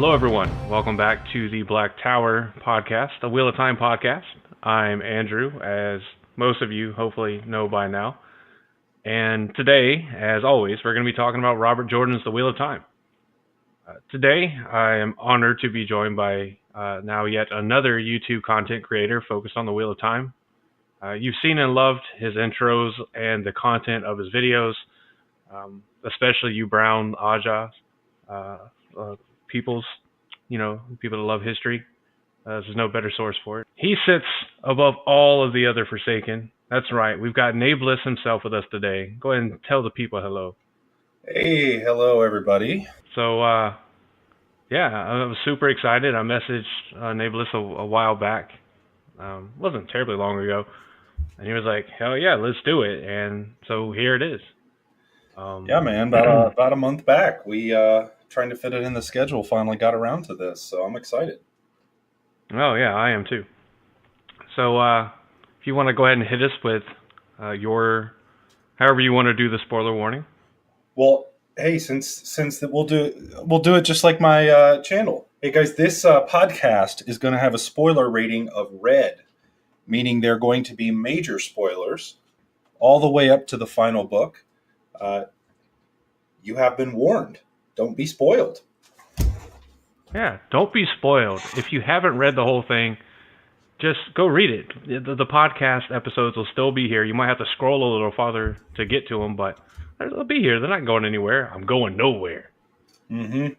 Hello, everyone. Welcome back to the Black Tower podcast, the Wheel of Time podcast. I'm Andrew, as most of you hopefully know by now. And today, as always, we're going to be talking about Robert Jordan's The Wheel of Time. Today, I am honored to be joined by now yet another YouTube content creator focused on The Wheel of Time. You've seen and loved his intros and the content of his videos, especially you brown Aja peoples, people that love history. There's no better source for it. He sits above all of the other Forsaken. That's right. We've got Nae'blis himself with us today. Go ahead and tell the people hello. Hey, hello everybody. So, I was super excited. I messaged Nae'blis a while back. Wasn't terribly long ago. And he was like, hell yeah, let's do it. And so here it is. Yeah, man, about a month back. We trying to fit it in the schedule finally got around to this, so I'm excited. Oh, yeah, I am too. So, if you want to go ahead and hit us with however you want to do the spoiler warning. Well, hey, since we'll do it just like my channel. Hey guys, this podcast is going to have a spoiler rating of red, meaning they're going to be major spoilers all the way up to the final book. You have been warned. Don't be spoiled. Yeah, don't be spoiled. If you haven't read the whole thing, just go read it. The podcast episodes will still be here. You might have to scroll a little farther to get to them, but they'll be here. They're not going anywhere. I'm going nowhere. Mm-hmm.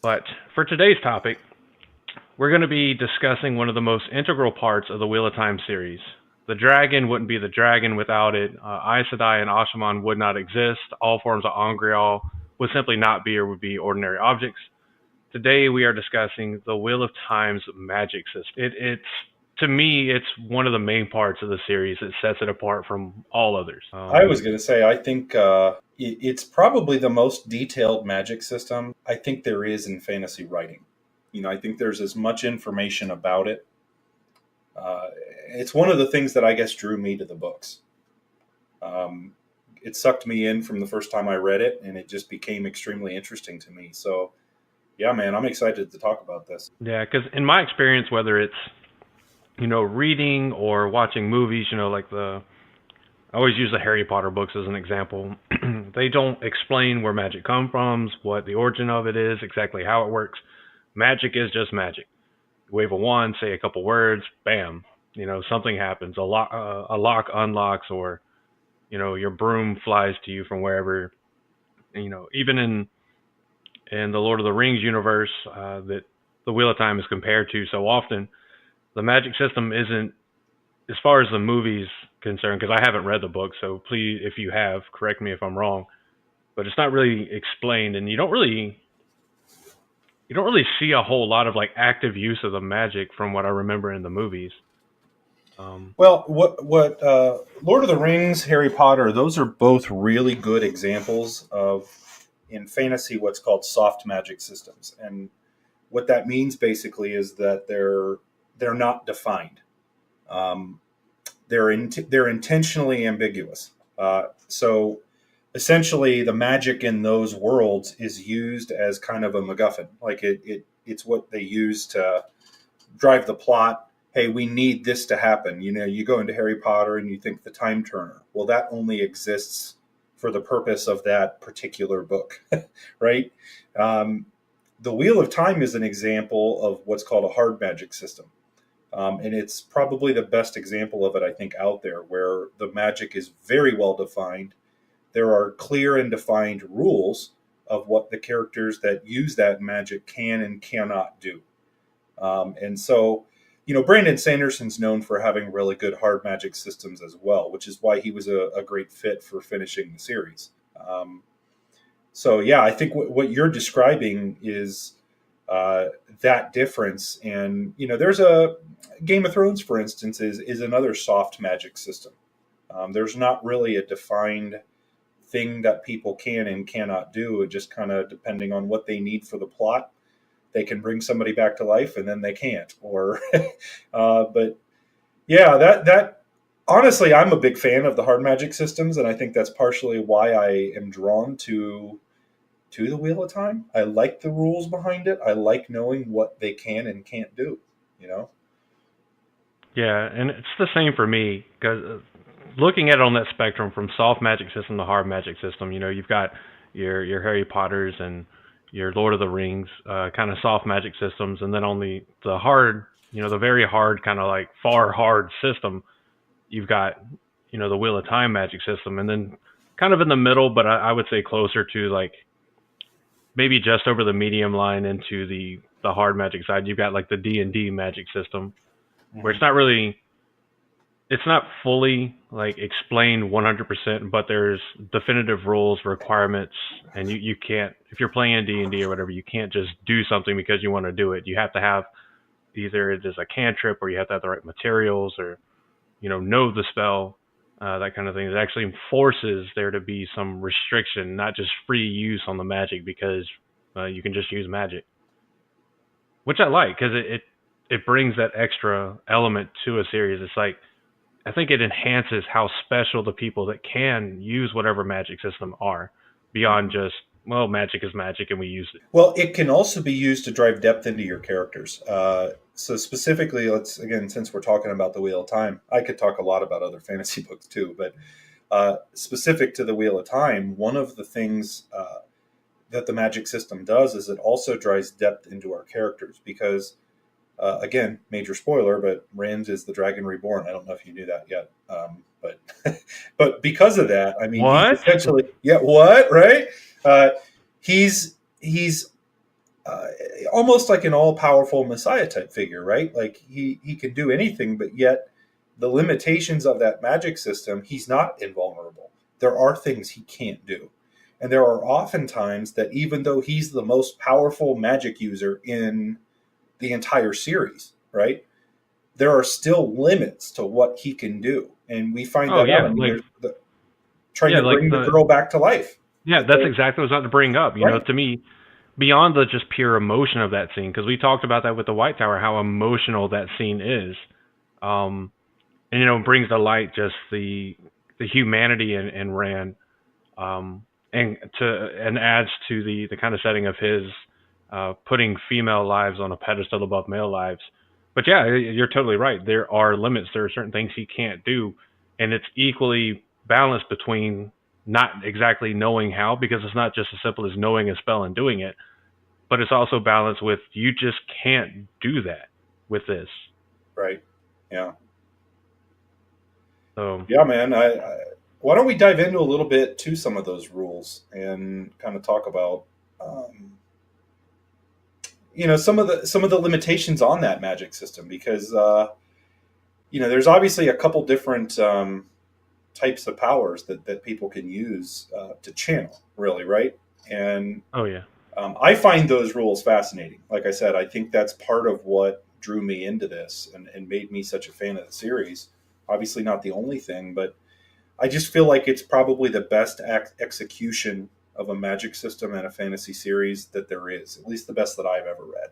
But for today's topic, we're going to be discussing one of the most integral parts of the Wheel of Time series. The dragon wouldn't be the dragon without it. Aes Sedai and Ashaman would not exist. All forms of Angreal would simply not be or would be ordinary objects. Today we are discussing the Wheel of Time's magic system. To me, it's one of the main parts of the series that sets it apart from all others. I was going to say, I think it's probably the most detailed magic system I think there is in fantasy writing. I think there's as much information about it. It's one of the things that I guess drew me to the books. It sucked me in from the first time I read it, and it just became extremely interesting to me. So, yeah, man, I'm excited to talk about this. Yeah, because in my experience, whether it's reading or watching movies, I always use the Harry Potter books as an example. They don't explain where magic comes from, what the origin of it is, exactly how it works. Magic is just magic. Wave a wand, say a couple words, bam, something happens. A lock unlocks, or your broom flies to you from wherever. Even in the Lord of the Rings universe that the Wheel of Time is compared to so often, the magic system isn't, as far as the movie's concerned, because I haven't read the book, so please, if you have, correct me if I'm wrong, but it's not really explained, and you don't really see a whole lot of active use of the magic from what I remember in the movies. Well, what Lord of the Rings, Harry Potter, those are both really good examples of, in fantasy, what's called soft magic systems. And what that means basically is that they're not defined. They're intentionally ambiguous. So essentially, the magic in those worlds is used as kind of a MacGuffin. It's what they use to drive the plot. Hey, we need this to happen. You go into Harry Potter and you think the Time Turner. Well, that only exists for the purpose of that particular book, right? The Wheel of Time is an example of what's called a hard magic system. And it's probably the best example of it, I think, out there, where the magic is very well defined. There are clear and defined rules of what the characters that use that magic can and cannot do. And so, Brandon Sanderson's known for having really good hard magic systems as well, which is why he was a great fit for finishing the series. So, yeah, I think what you're describing is that difference. And, there's a Game of Thrones, for instance, is another soft magic system. There's not really a defined thing that people can and cannot do. It just kind of depending on what they need for the plot. They can bring somebody back to life and then they can't. But yeah, that honestly, I'm a big fan of the hard magic systems. And I think that's partially why I am drawn to to the Wheel of Time. I like the rules behind it. I like knowing what they can and can't do. You know. Yeah, and it's the same for me because looking at it on that spectrum from soft magic system to hard magic system, you've got your Harry Potters and your Lord of the Rings, kind of soft magic systems, and then on the hard, the very hard kind of like far hard system, you've got the Wheel of Time magic system, and then kind of in the middle, but I would say closer to like maybe just over the medium line into the hard magic side, you've got like the D&D magic system, where Hmm. it's not fully like explained 100%, but there's definitive rules, requirements, and you can't, if you're playing D&D or whatever, you can't just do something because you want to do it. You have to have either it is a cantrip, or you have to have the right materials, or know the spell, that kind of thing. It actually forces there to be some restriction, not just free use on the magic because you can just use magic, which I like because it brings that extra element to a series. It's like I think it enhances how special the people that can use whatever magic system are, beyond Hmm. just, well, magic is magic and we use it. Well, it can also be used to drive depth into your characters. So specifically, let's again, since we're talking about the Wheel of Time, I could talk a lot about other fantasy books too, but specific to the Wheel of Time, one of the things that the magic system does is it also drives depth into our characters because, again, major spoiler, but Rand is the Dragon Reborn. I don't know if you knew that yet, but but because of that, I mean, he's What? essentially yeah, what right? Uh, he's uh, almost like an all powerful Messiah type figure, right? Like he can do anything, but yet the limitations of that magic system, he's not invulnerable. There are things he can't do. And there are often times that even though he's the most powerful magic user in the entire series, right? There are still limits to what he can do. And we find Oh that out. yeah, I mean, like there's trying yeah, to like bring the the girl back to life. yeah, that's exactly what I was about to bring up. Right. To me, beyond the just pure emotion of that scene, because we talked about that with the White Tower, how emotional that scene is. Um, and brings to light just the humanity in Rand, and adds to the kind of setting of his putting female lives on a pedestal above male lives. But yeah, you're totally right. There are limits. There are certain things he can't do, and it's equally balanced between not exactly knowing how, because it's not just as simple as knowing a spell and doing it, but it's also balanced with you just can't do that with this. Right. Yeah. So Yeah, man. Why don't we dive into a little bit to some of those rules and kind of talk about, um, some of the limitations on that magic system because there's obviously a couple different types of powers that people can use to channel, really, right? And oh yeah. I find those rules fascinating. Like I said, I think that's part of what drew me into this and made me such a fan of the series. Obviously, not the only thing, but I just feel like it's probably the best execution of a magic system and a fantasy series that there is, at least the best that I've ever read.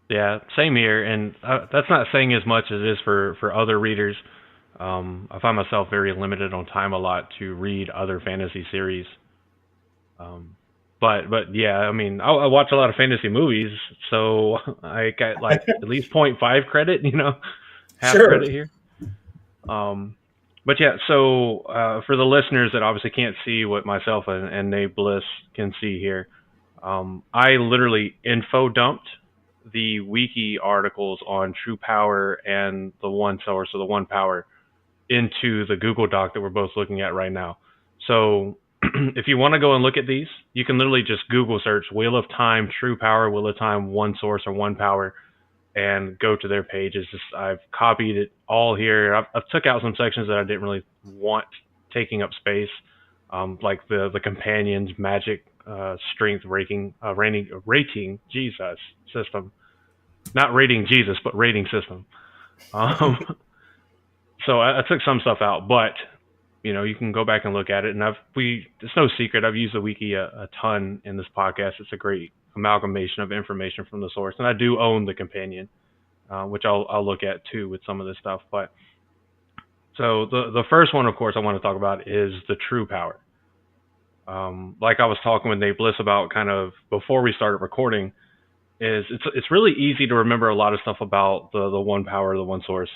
Yeah, same here, and that's not saying as much as it is for other readers. I find myself very limited on time a lot to read other fantasy series. Um, but yeah, I mean, I watch a lot of fantasy movies, so I got like at least point 0.5 credit, half Sure. credit here. Um, but yeah, so for the listeners that obviously can't see what myself and Nae'blis can see here, I literally info dumped the wiki articles on True Power and the One Source, or the One Power, into the Google Doc that we're both looking at right now. So if you want to go and look at these, you can literally just Google search Wheel of Time, True Power, Wheel of Time, One Source, or One Power, and go to their pages. I've copied it all here. I've took out some sections that I didn't really want taking up space, like the companions magic strength rating Jesus system, not rating Jesus, but rating system. Um, so I took some stuff out, but you can go back and look at it. And it's no secret, I've used the wiki a ton in this podcast. It's a great amalgamation of information from the source, and I do own the companion, which I'll look at too with some of this stuff. But so the first one, of course, I want to talk about is the True Power. Like I was talking with Nae'blis about kind of before we started recording, is it's really easy to remember a lot of stuff about the one power, the one source,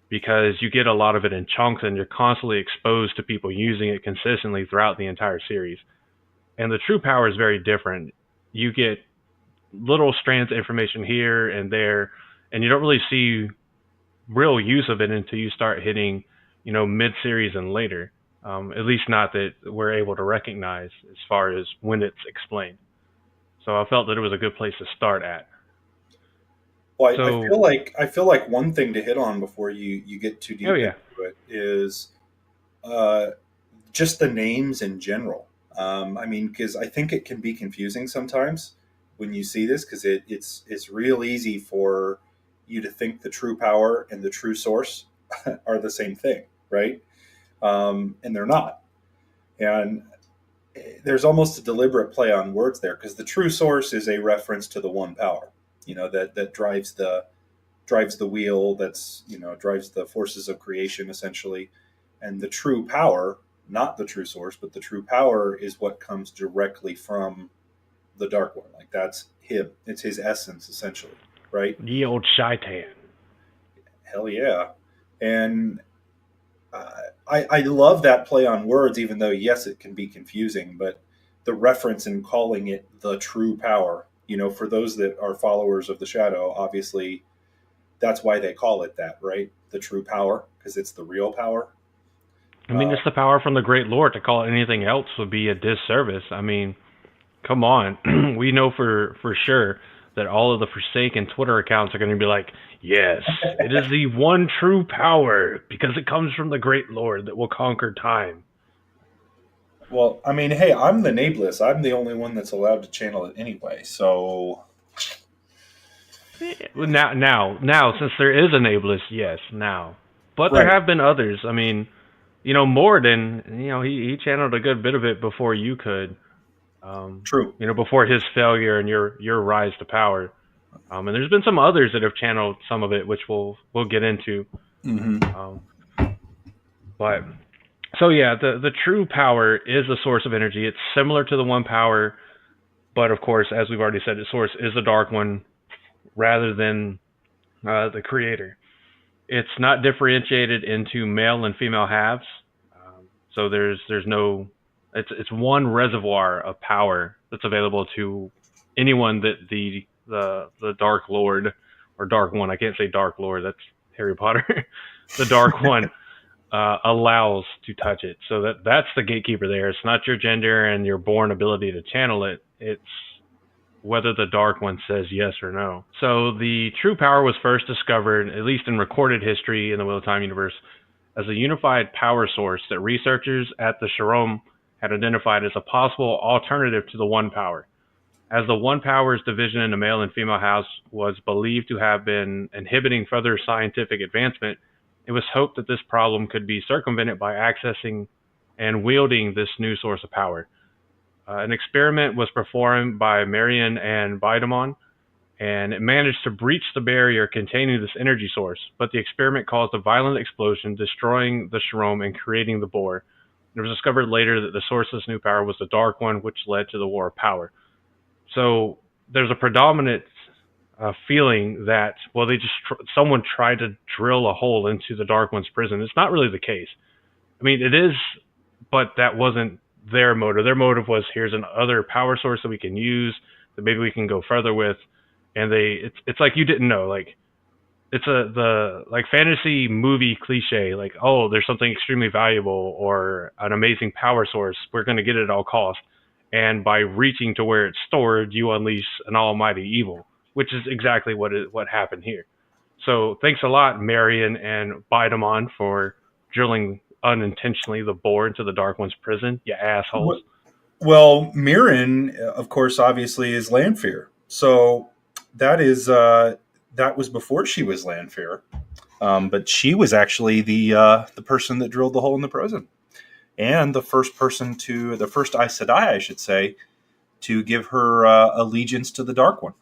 because you get a lot of it in chunks and you're constantly exposed to people using it consistently throughout the entire series. And the true power is very different. You get little strands of information here and there, and you don't really see real use of it until you start hitting, mid-series and later. At least not that we're able to recognize as far as when it's explained. So I felt that it was a good place to start at. Well, So, I feel like one thing to hit on before you get too oh deep yeah, into it is uh, just the names in general. I mean, because I think it can be confusing sometimes when you see this, because it's real easy for you to think the true power and the true source are the same thing, right? And they're not. And there's almost a deliberate play on words there, because the true source is a reference to the one power, that drives the wheel, that's drives the forces of creation essentially. And the true power, not the true source, but the true power is what comes directly from the dark one. Like, that's him, it's his essence essentially, right? the old Shaitan. Hell yeah. And I love that play on words, even though yes, it can be confusing, but the reference in calling it the true power, for those that are followers of the shadow, obviously that's why they call it that, right? The true power, because it's the real power. I mean, Uh, it's the power from the Great Lord. To call it anything else would be a disservice. I mean, come on. We know for sure that all of the Forsaken Twitter accounts are going to be like, yes, it is the one true power because it comes from the Great Lord that will conquer time. well, I mean, hey, I'm the Nae'blis. I'm the only one that's allowed to channel it anyway. So, Well, now, since there is an ableist, yes, now. But there right, have been others. I mean, Morden, he channeled a good bit of it before you could. true. Before his failure and your rise to power. And there's been some others that have channeled some of it, which we'll get into. Hmm. Um, but so yeah, the true power is a source of energy. It's similar to the one power, but of course, as we've already said, the source is the dark one rather than the creator. It's not differentiated into male and female halves, so there's no. It's one reservoir of power that's available to anyone that the Dark Lord or Dark One. I can't say Dark Lord. That's Harry Potter. The Dark One allows to touch it. So that's the gatekeeper there. It's not your gender and your born ability to channel it. It's whether the Dark One says yes or no. So the true power was first discovered, at least in recorded history in the Wheel of Time universe, as a unified power source that researchers at the Sharome had identified as a possible alternative to the One Power. As the One Power's division into male and female halves was believed to have been inhibiting further scientific advancement, it was hoped that this problem could be circumvented by accessing and wielding this new source of power. An experiment was performed by Marion and Bidamon, and it managed to breach the barrier containing this energy source, but the experiment caused a violent explosion, destroying the Sharome and creating the Boar. It was discovered later that the source of this new power was the Dark One, which led to the War of Power. So there's a predominant feeling that, well, someone tried to drill a hole into the Dark One's prison. It's not really the case. I mean, it is, but that wasn't their motive. Their motive was, here's another power source that we can use that maybe we can go further with. And it's like you didn't know, like it's the like fantasy movie cliche, like, oh, there's something extremely valuable or an amazing power source, we're going to get it at all costs, and by reaching to where it's stored, you unleash an almighty evil, which is exactly what happened here. So thanks a lot, Marion and Bidamon, for drilling unintentionally the bore into the Dark One's prison, you assholes. Well, Mirren, of course, obviously is Lanfear. So that is that was before she was Lanfear, but she was actually the person that drilled the hole in the prison, and the first Aes Sedai, I should say, to give her allegiance to the Dark One.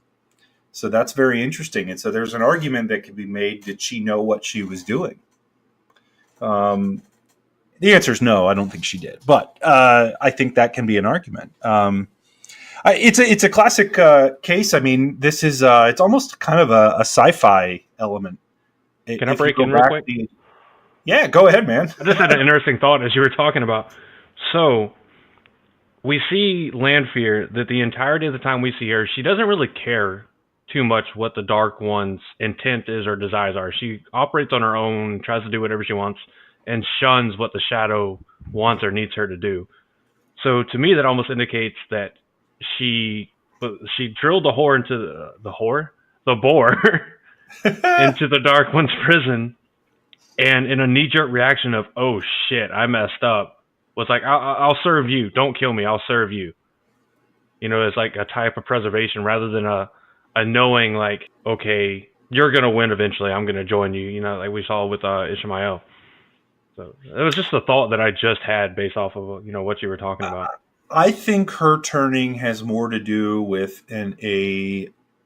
So that's very interesting. And so there's an argument that could be made: did she know what she was doing? Um, The answer is no. I don't think she did, but I think that can be an argument. It's a classic case. I mean, this is it's almost kind of a sci-fi element. Can I If you break go in real back, quick? yeah, go ahead, man. I just had an interesting thought as you were talking about. So we see Lanfear that the entirety of the time we see her, she doesn't really care too much what the Dark One's intent is or desires are. She operates on her own, tries to do whatever she wants, and shuns what the Shadow wants or needs her to do. So to me, that almost indicates that she drilled the whore into the boar into the Dark One's prison, and in a knee-jerk reaction of "oh shit, I messed up," was like, I'll serve you. Don't kill me. I'll serve you." You know, it's like a type of preservation rather than a knowing like, okay, you're gonna win eventually. I'm gonna join you. You know, like we saw with Ishmael. So it was just a thought that I just had based off of what you were talking about. I think her turning has more to do with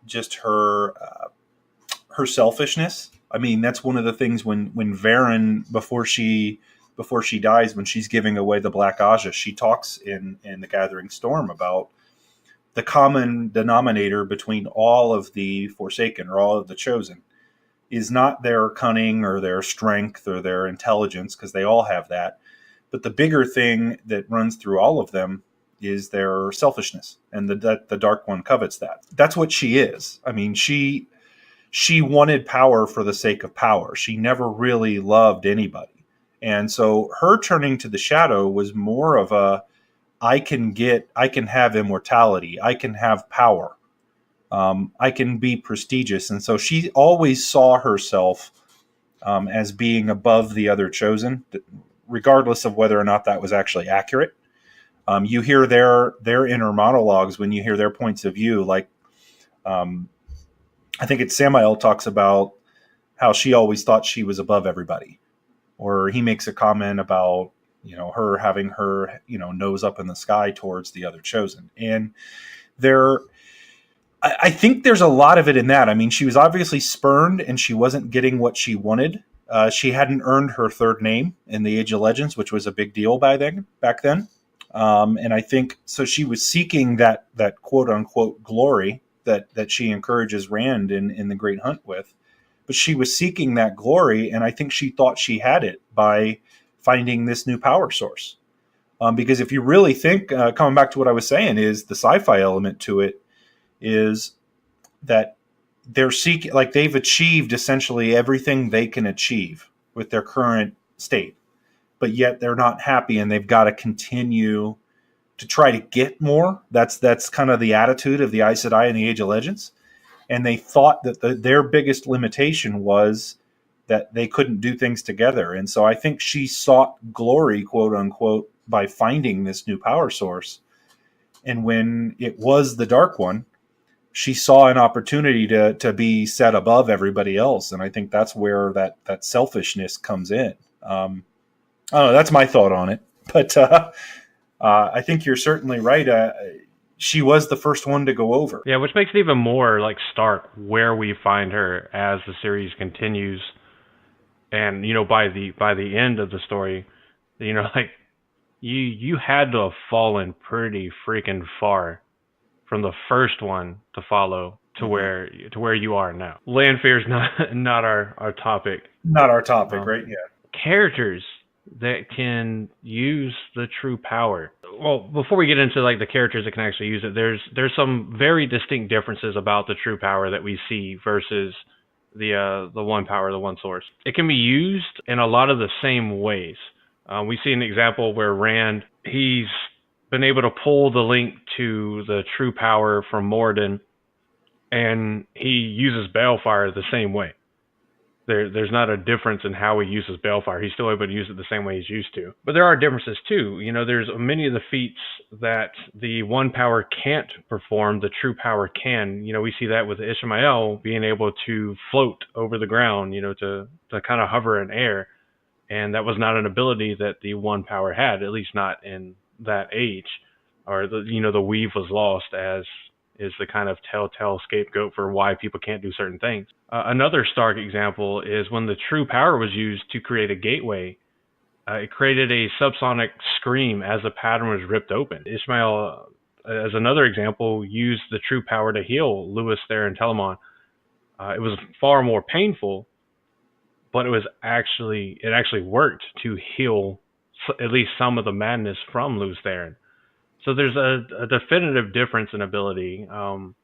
just her selfishness. I mean, that's one of the things when Varen, before she dies, when she's giving away the Black Aja, she talks in the Gathering Storm about the common denominator between all of the Forsaken or all of the Chosen is not their cunning or their strength or their intelligence, because they all have that. But the bigger thing that runs through all of them is their selfishness, and the Dark One covets that. That's what she is. I mean, she wanted power for the sake of power. She never really loved anybody. And so her turning to the Shadow was more of a, I can have immortality. I can have power. I can be prestigious. And so she always saw herself as being above the other Chosen, regardless of whether or not that was actually accurate. You hear their inner monologues when you hear their points of view. Like, I think it's Samael talks about how she always thought she was above everybody. Or he makes a comment about, her having her, nose up in the sky towards the other Chosen. And I think there's a lot of it in that. I mean, she was obviously spurned and she wasn't getting what she wanted. She hadn't earned her third name in the Age of Legends, which was a big deal back then. And I think so she was seeking that quote unquote glory that she encourages Rand in the Great Hunt with. But she was seeking that glory, and I think she thought she had it by finding this new power source. Because if you really think, coming back to what I was saying, is the sci-fi element to it is that they're seeking, like they've achieved essentially everything they can achieve with their current state, but yet they're not happy, and they've got to continue to try to get more. That's kind of the attitude of the Aes Sedai in the Age of Legends. And they thought that their biggest limitation was that they couldn't do things together. And so I think she sought glory, quote unquote, by finding this new power source. And when it was the Dark One, she saw an opportunity to be set above everybody else. And I think that's where that selfishness comes in. I don't know. That's my thought on it. But I think you're certainly right. She was the first one to go over. Yeah, which makes it even more like stark where we find her as the series continues, and by the end of the story, like you had to have fallen pretty freaking far from the first one to follow to where you are now. Lanfear's not our topic. Not our topic, right? Yeah. Characters that can use the true power. Well, before we get into like the characters that can actually use it, there's some very distinct differences about the true power that we see versus the one power, the one source. It can be used in a lot of the same ways. We see an example where Rand, he's been able to pull the link to the true power from Moradin, and he uses Balefire the same way. There's not a difference in how he uses Balefire. He's still able to use it the same way he's used to. But there are differences too. There's many of the feats that the one power can't perform, the true power can. We see that with Ishmael being able to float over the ground, to kind of hover in air. And that was not an ability that the one power had, at least not in that age. Or the weave was lost, as is the kind of telltale scapegoat for why people can't do certain things. Another stark example is when the true power was used to create a gateway It created a subsonic scream as the pattern was ripped open. Ishmael, as another example, used the true power to heal Lewis, Thayer, and Telamon. It was far more painful, but it actually worked to heal at least some of the madness from Lewis Theron. So there's a definitive difference in ability, and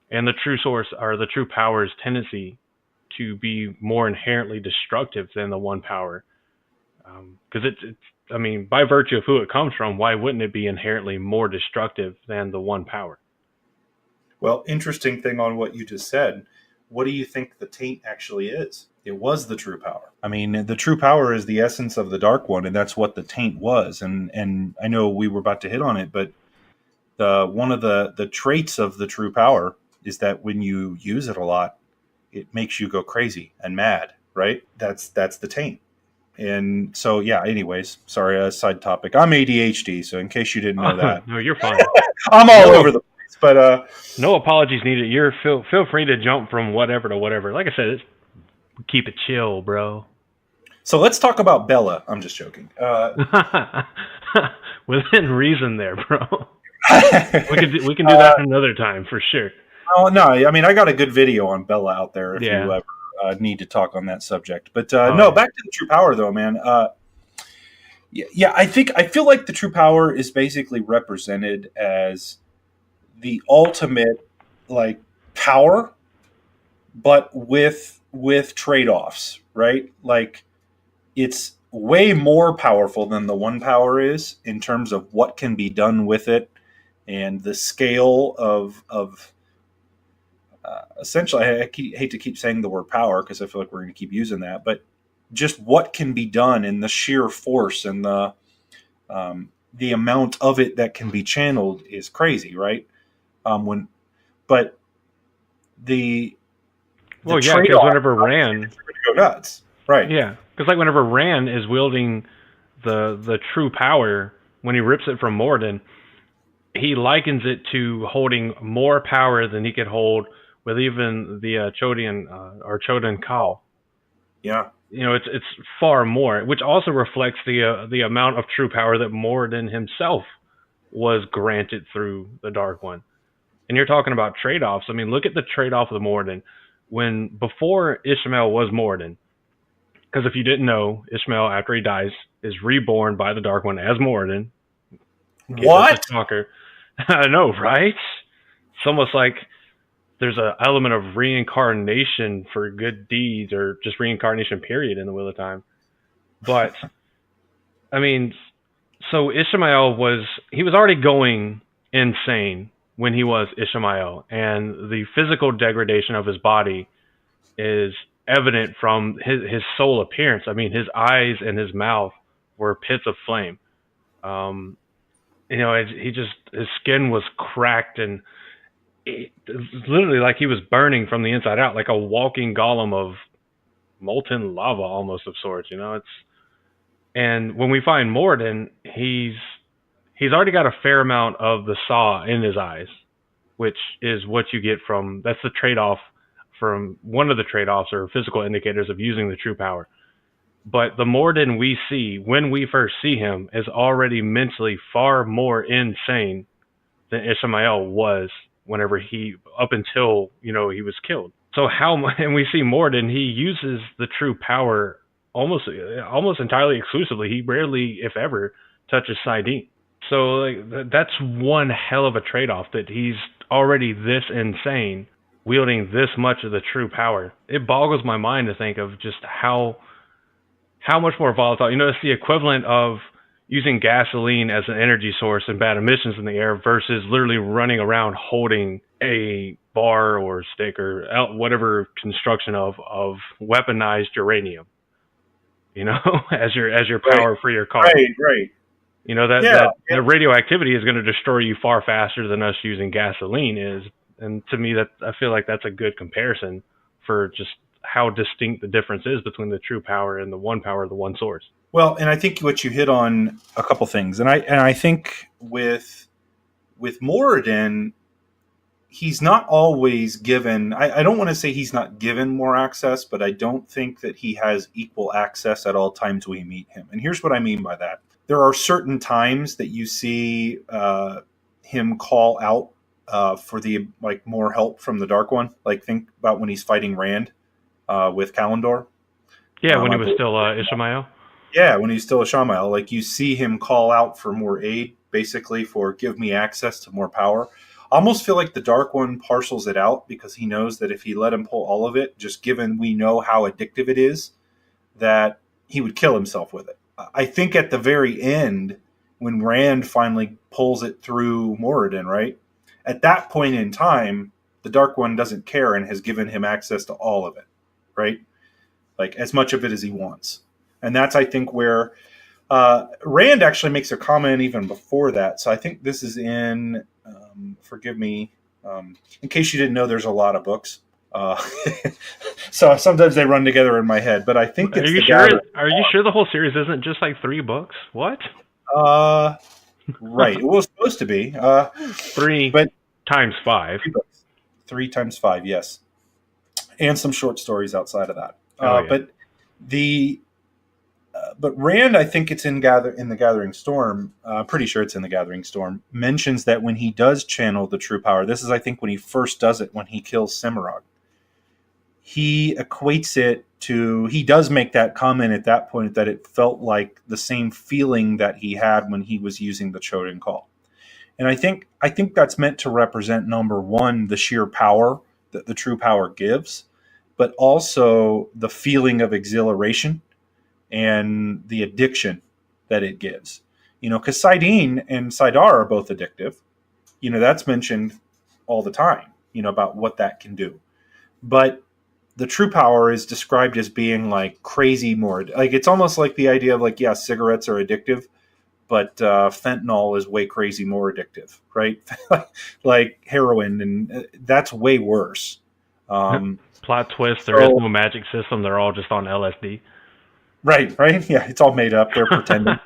the true source or the true power's tendency to be more inherently destructive than the one power. Because I mean, by virtue of who it comes from, why wouldn't it be inherently more destructive than the one power? Well, interesting thing on what you just said. What do you think the taint actually is? It was the true power. I mean, the true power is the essence of the dark one, and that's what the taint was. And I know we were about to hit on it, but one of the traits of the true power is that when you use it a lot, it makes you go crazy and mad, right? That's the taint. And so, yeah, anyways, sorry, side topic. I'm ADHD, so in case you didn't know that. No, you're fine. I'm all over the place, but... no apologies needed. You're feel free to jump from whatever to whatever. Like I said, keep it chill, bro. So let's talk about Bella. I'm just joking. Within reason there, bro. we can do that another time, for sure. Oh, no, I mean, I got a good video on Bella out there if you ever need to talk on that subject. But no, back to the true power, though, man. I feel like the true power is basically represented as the ultimate, like, power, but with trade-offs, right? Like, it's way more powerful than the one power is in terms of what can be done with it and the scale of essentially, I hate to keep saying the word power because I feel like we're going to keep using that, but just what can be done and the sheer force and the amount of it that can be channeled is crazy, right? Because whenever Rand go nuts, right? Yeah, because like whenever Rand is wielding the true power when he rips it from Moradin, he likens it to holding more power than he could hold with even the Chodian or Chodan Kal. Yeah, it's far more, which also reflects the amount of true power that Moradin himself was granted through the Dark One. And you're talking about trade-offs. I mean, look at the trade-off of the Moradin. Before Ishmael was Moradin, because if you didn't know, Ishmael, after he dies, is reborn by the Dark One as Moradin. What? I know, right? It's almost like there's an element of reincarnation for good deeds, or just reincarnation, period, in the Wheel of Time. But, I mean, so Ishmael was already going insane when he was Ishmael, and the physical degradation of his body is evident from his soul appearance. I mean, his eyes and his mouth were pits of flame. His skin was cracked, and it was literally like he was burning from the inside out, like a walking golem of molten lava, almost, of sorts. And when we find Moradin, he's already got a fair amount of the saw in his eyes, which is what you get that's the trade-off from one of the trade-offs or physical indicators of using the true power. But the Moradin we see when we first see him is already mentally far more insane than Ishmael was up until he was killed. So and we see Moradin, he uses the true power almost entirely exclusively. He rarely, if ever, touches Saidin. So that's one hell of a trade-off, that he's already this insane, wielding this much of the true power. It boggles my mind to think of just how much more volatile. It's the equivalent of using gasoline as an energy source and bad emissions in the air versus literally running around holding a bar or stick or whatever construction of weaponized uranium, as your power for your car. Right. The radioactivity is going to destroy you far faster than us using gasoline is. And to me, I feel like that's a good comparison for just how distinct the difference is between the true power and the one power, the one source. Well, and I think what you hit on a couple things, and I think with Moradin, he's not always given, I don't want to say he's not given more access, but I don't think that he has equal access at all times we meet him. And here's what I mean by that. There are certain times that you see him call out for the like more help from the Dark One. Like think about when he's fighting Rand with Kalendor. Yeah, when he was still Ishmael. Yeah, when he's still a Ishmael, like you see him call out for more aid, basically for give me access to more power. I almost feel like the Dark One parcels it out because he knows that if he let him pull all of it, just given we know how addictive it is, that he would kill himself with it. I think at the very end, when Rand finally pulls it through Moradin, right? At that point in time, the Dark One doesn't care and has given him access to all of it, right? Like as much of it as he wants. And that's, I think, where Rand actually makes a comment even before that. So I think this is in, forgive me, in case you didn't know, there's a lot of books. So sometimes they run together in my head, but I think it's Are you sure the whole series isn't just like 3 books? What? Right. It was supposed to be 3 but times 5. 3 times 5, yes, and some short stories outside of that. But Rand, I think it's in the Gathering Storm. Pretty sure it's in the Gathering Storm. Mentions that when he does channel the true power, this is I think when he first does it when he kills Cimarron. He equates it to, he does make that comment at that point that it felt like the same feeling that he had when he was using the Choden Call. And I think that's meant to represent, number one, the sheer power that the true power gives, but also the feeling of exhilaration and the addiction that it gives. You know, because Saidin and Saidar are both addictive. You know, that's mentioned all the time, you know, about what that can do. But the true power is described as being like crazy more. Like it's almost like the idea of like, yeah, cigarettes are addictive, but fentanyl is way crazy more addictive, right? Like heroin, and that's way worse. Plot twist, there is no magic system. They're all just on LSD. Right. Yeah, it's all made up. They're pretending.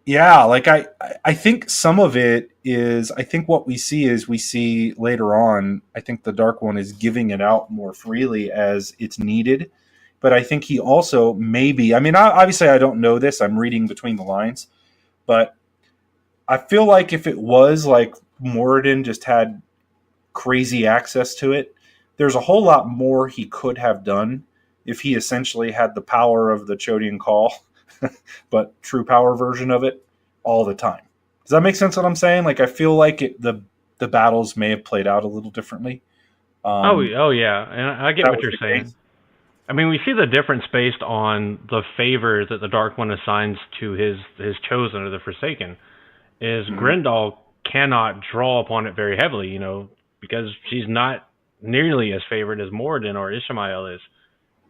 Yeah, like I think some of it is, I think what we see later on, I think the Dark One is giving it out more freely as it's needed. But I think he also maybe, I mean, obviously I don't know this, I'm reading between the lines, but I feel like if it was like Moradin just had crazy access to it, there's a whole lot more he could have done if he essentially had the power of the Chodian Call, but true power version of it all the time. Does that make sense what I'm saying? Like, I feel like the battles may have played out a little differently. Oh yeah. And I get what you're saying. Case. I mean, we see the difference based on the favor that the Dark One assigns to his chosen or the Forsaken. Is Grendel cannot draw upon it very heavily, you know, because she's not nearly as favored as Moradin or Ishmael is.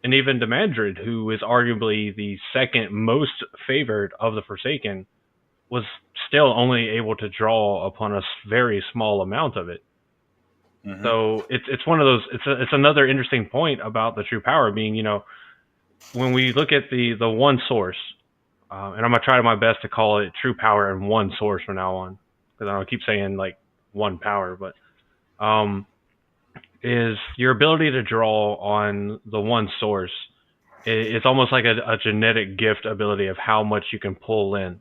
And even Demandred, who is arguably the second most favored of the Forsaken, was still only able to draw upon a very small amount of it. Mm-hmm. So it's one of those. It's another interesting point about the true power being, you know, when we look at the one source, and I'm gonna try my best to call it true power and one source from now on, because I don't keep saying like one power, but is your ability to draw on the one source. It's almost like a genetic gift ability of how much you can pull in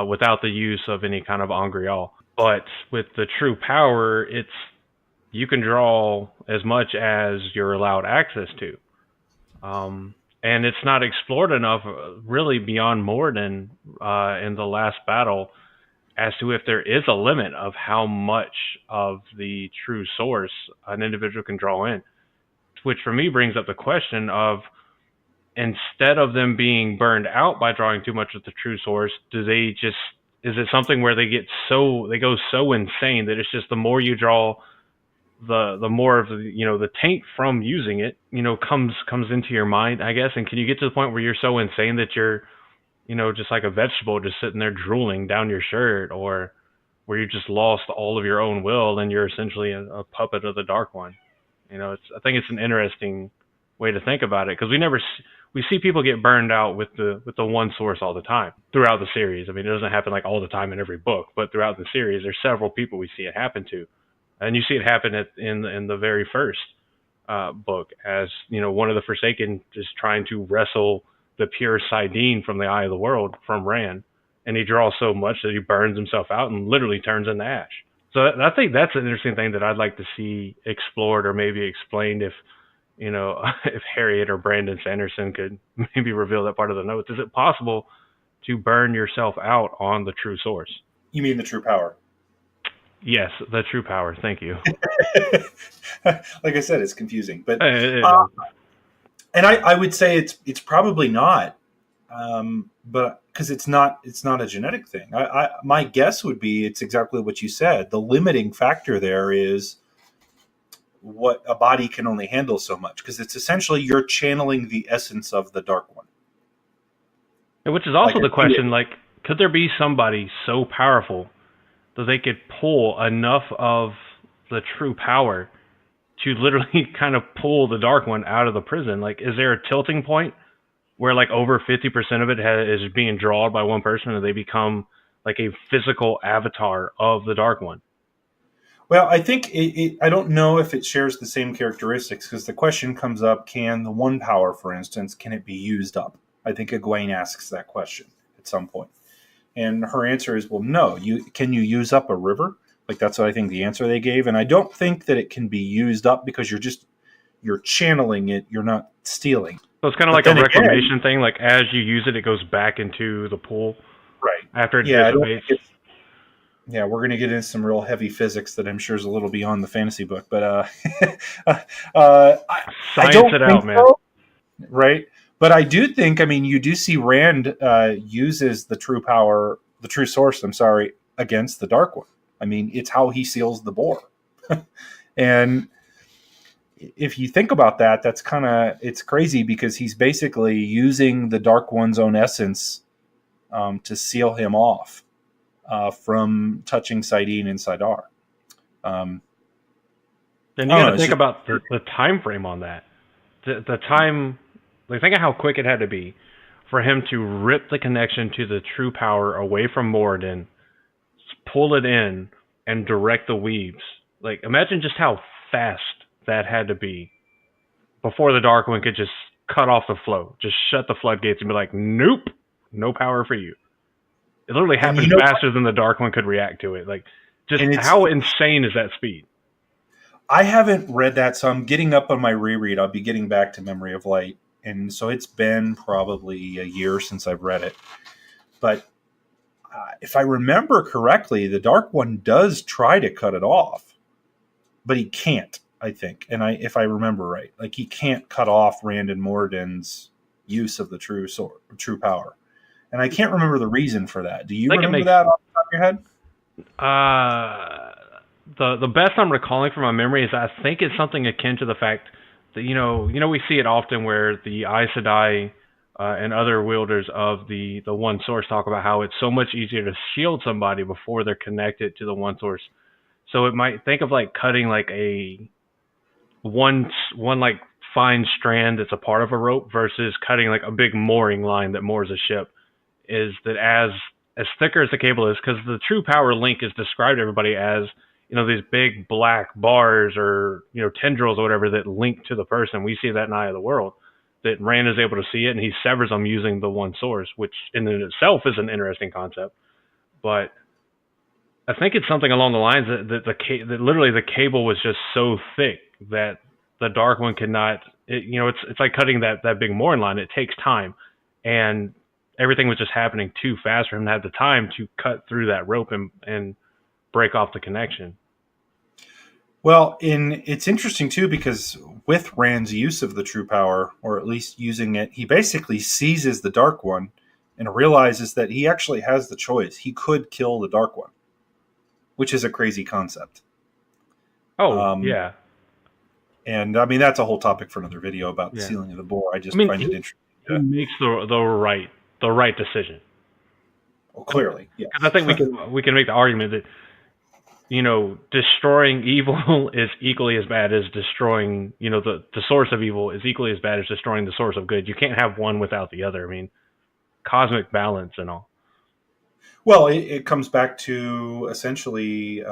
without the use of any kind of Angreal. But with the true power, you can draw as much as you're allowed access to. And it's not explored enough really beyond Moradin in the last battle as to if there is a limit of how much of the true source an individual can draw in. Which for me brings up the question of, instead of them being burned out by drawing too much of the true source, is it something where they go so insane that it's just the more you draw, the more of the, you know, the taint from using it, you know, comes into your mind, I guess. And can you get to the point where you're so insane that you're, you know, just like a vegetable just sitting there drooling down your shirt, or where you just lost all of your own will and you're essentially a puppet of the Dark One? You know, I think it's an interesting way to think about it, because we see people get burned out with the one source all the time throughout the series. I mean, it doesn't happen like all the time in every book, but throughout the series, there's several people we see it happen to, and you see it happen in the very first book, as one of the Forsaken is trying to wrestle the pure Sidene from the eye of the world from Rand, and he draws so much that he burns himself out and literally turns into ash. So I think that's an interesting thing that I'd like to see explored or maybe explained if if Harriet or Brandon Sanderson could maybe reveal that part of the notes. Is it possible to burn yourself out on the true source? You mean the true power? Yes, the true power. Thank you. Like I said, it's confusing, but and I would say it's probably not, but because it's not a genetic thing. My guess would be it's exactly what you said. The limiting factor there is what a body can only handle so much, because it's essentially you're channeling the essence of the Dark One. Which is also the question, like, could there be somebody so powerful that they could pull enough of the true power to literally kind of pull the Dark One out of the prison? Like, is there a tilting point where like over 50% of it is being drawn by one person and they become like a physical avatar of the Dark One? Well, I think I don't know if it shares the same characteristics, because the question comes up, can the one power, for instance, can it be used up? I think Egwene asks that question at some point. And her answer is, well, no. Can you use up a river? Like, that's what I think the answer they gave. And I don't think that it can be used up, because you're channeling it. You're not stealing. So it's kind of like a reclamation thing. Like, as you use it, it goes back into the pool. Right. After it dissipates. Yeah, we're going to get into some real heavy physics that I'm sure is a little beyond the fantasy book, but science it out, man. So, right? But I do think, I mean, you do see Rand uses the true power, the true source, against the Dark One. I mean, it's how he seals the bore. And if you think about that, it's crazy, because he's basically using the Dark One's own essence to seal him off from touching Sidene and Sidar. Then you got to think about the time frame on that. The time, like, think of how quick it had to be for him to rip the connection to the true power away from Moradin, pull it in, and direct the weaves. Like, imagine just how fast that had to be before the Dark One could just cut off the flow, just shut the floodgates and be like, nope, no power for you. It literally happened faster than the Dark One could react to it. Like, just how insane is that speed? I haven't read that, so I'm getting up on my reread. I'll be getting back to Memory of Light. And so it's been probably a year since I've read it. But if I remember correctly, the Dark One does try to cut it off, but he can't, I think. And if I remember right, like, he can't cut off Rand and Moradin's use of the true power. And I can't remember the reason for that. Do you remember that off the top of your head? The best I'm recalling from my memory is, I think it's something akin to the fact that, we see it often where the Aes Sedai and other wielders of the one source talk about how it's so much easier to shield somebody before they're connected to the one source. So it might think of like cutting like a one like fine strand that's a part of a rope versus cutting like a big mooring line that moors a ship. Is that as thicker as the cable is, because the true power link is described to everybody as, these big black bars or, tendrils or whatever that link to the person. We see that in Eye of the World, that Rand is able to see it, and he severs them using the one source, which in itself is an interesting concept. But I think it's something along the lines that literally the cable was just so thick that the Dark One could not, it's like cutting that big mooring line. It takes time, and everything was just happening too fast for him to have the time to cut through that rope and break off the connection. Well, it's interesting too, because with Rand's use of the true power, or at least using it, he basically seizes the Dark One and realizes that he actually has the choice. He could kill the Dark One, which is a crazy concept. Oh, yeah. And I mean, that's a whole topic for another video about the sealing of the bore. I find it interesting. He makes the right decision. Well, clearly, yeah. I think we can make the argument that destroying evil is equally as bad as destroying, the source of evil is equally as bad as destroying the source of good. You can't have one without the other. I mean, cosmic balance and all. Well, it comes back to essentially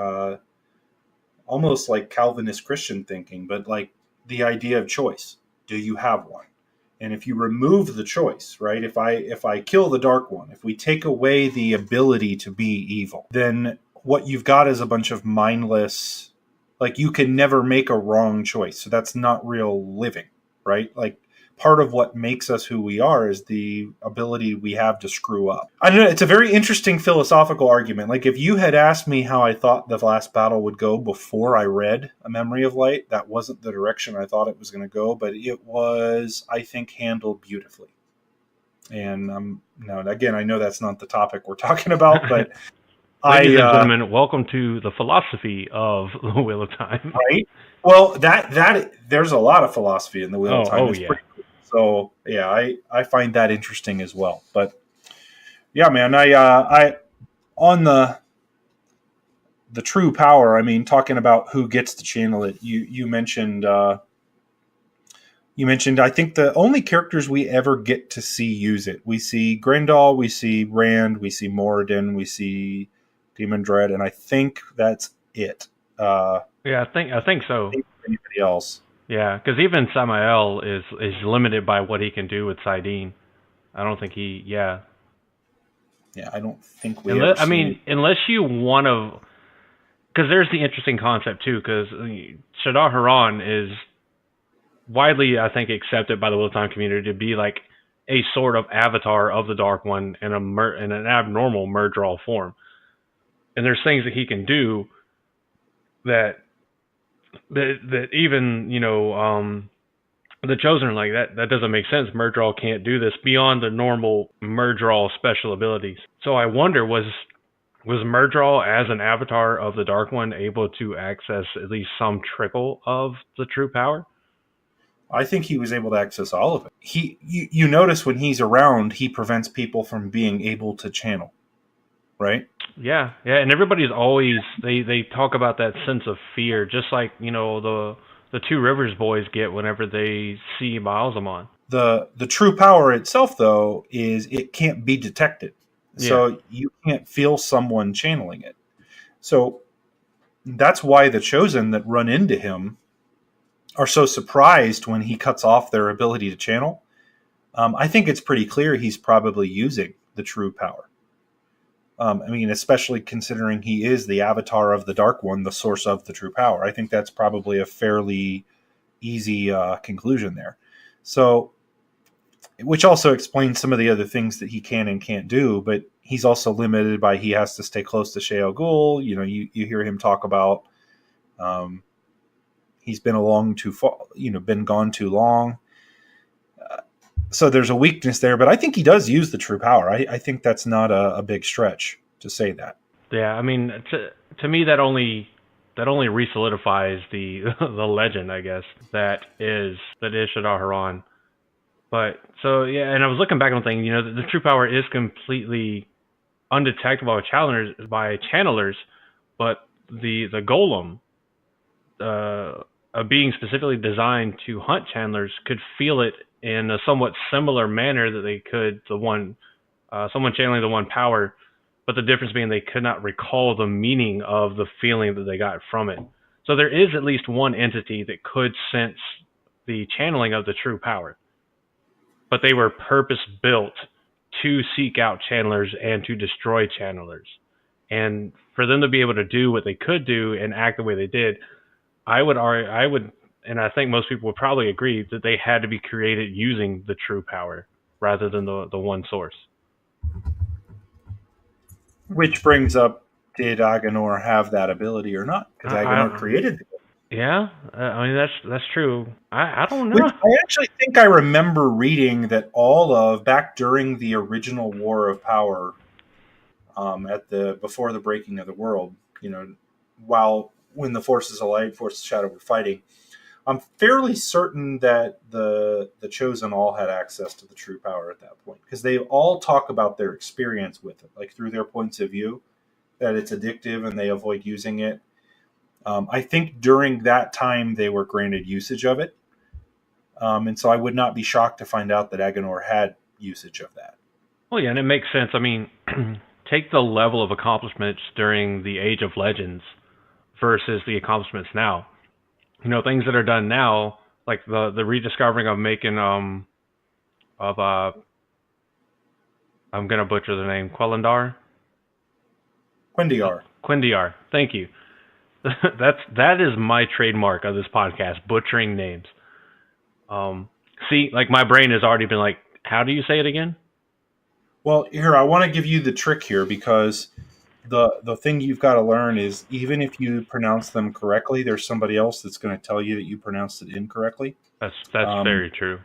almost like Calvinist Christian thinking, but like the idea of choice. Do you have one? And if you remove the choice, right? If I kill the dark one, if we take away the ability to be evil, then what you've got is a bunch of mindless, like you can never make a wrong choice. So that's not real living, right? Like part of what makes us who we are is the ability we have to screw up. I don't know. It's a very interesting philosophical argument. Like if you had asked me how I thought the last battle would go before I read A Memory of Light, that wasn't the direction I thought it was going to go, but it was, I think, handled beautifully. And now again, I know that's not the topic we're talking about, but Ladies and gentlemen, welcome to the philosophy of the Wheel of Time. Right. Well, that there's a lot of philosophy in the Wheel of Time. Oh, yeah. Cool. So yeah, I find that interesting as well. But yeah, man, I on the true power. I mean, talking about who gets to channel it. You mentioned. You mentioned. I think the only characters we ever get to see use it. We see Grendel, we see Rand, we see Moradin, we see Demon Dread, and I think that's it. Yeah, I think so. Anybody else? Yeah, because even Samael is limited by what he can do with Sidene. I don't think he. Yeah. Yeah, I don't think we. Unless you want to, because there's the interesting concept too. Because Shadar Haran is widely, I think, accepted by the Wheel of Time community to be like a sort of avatar of the Dark One in an abnormal Murdral form. And there's things that he can do that even the Chosen are like that doesn't make sense. Murdral can't do this beyond the normal Murdral special abilities. So I wonder, was Murdral as an avatar of the Dark One able to access at least some trickle of the true power? I think he was able to access all of it. You notice when he's around, he prevents people from being able to channel. Right? Yeah, and everybody's always they talk about that sense of fear, just like the Two Rivers boys get whenever they see Baalzamon. The true power itself, though, is it can't be detected, so you can't feel someone channeling it. So that's why the Chosen that run into him are so surprised when he cuts off their ability to channel. I think it's pretty clear he's probably using the true power. Especially considering he is the avatar of the Dark One, the source of the true power. I think that's probably a fairly easy conclusion there. So, which also explains some of the other things that he can and can't do, but he's also limited by he has to stay close to Shea Ghul. You hear him talk about he's been been gone too long. So there's a weakness there, but I think he does use the true power. I think that's not a big stretch to say that. Yeah, I mean, to me that only re-solidifies the the legend, I guess, that is Shadar Haran. But so yeah, and I was looking back on things. The true power is completely undetectable by channelers, but the golem, a being specifically designed to hunt channelers, could feel it in a somewhat similar manner that they could someone channeling the one power, but the difference being they could not recall the meaning of the feeling that they got from it. So there is at least one entity that could sense the channeling of the true power, but they were purpose-built to seek out channelers and to destroy channelers. And for them to be able to do what they could do and act the way they did, I would, and I think most people would probably agree that they had to be created using the true power rather than the one source. Which brings up, did Agenor have that ability or not? Because Agenor created it. Yeah, that's true. I don't know. Which I actually think I remember reading that back during the original War of Power, before the breaking of the world, when the Forces of Light, Forces of Shadow were fighting, I'm fairly certain that the Chosen all had access to the true power at that point, because they all talk about their experience with it, like through their points of view. that it's addictive and they avoid using it. I think during that time they were granted usage of it. And so I would not be shocked to find out that Agenor had usage of that. Well, yeah, and it makes sense. I mean, take the level of accomplishments during the Age of Legends versus the accomplishments now. Things that are done now, like the rediscovering of making of I'm gonna butcher the name, Quindiar. Quindiar. Thank you. That is my trademark of this podcast, butchering names. See, like my brain has already been like, how do you say it again? Well, here, I want to give you the trick here, because the thing you've got to learn is, even if you pronounce them correctly, there's somebody else that's going to tell you that you pronounced it incorrectly. That's very true.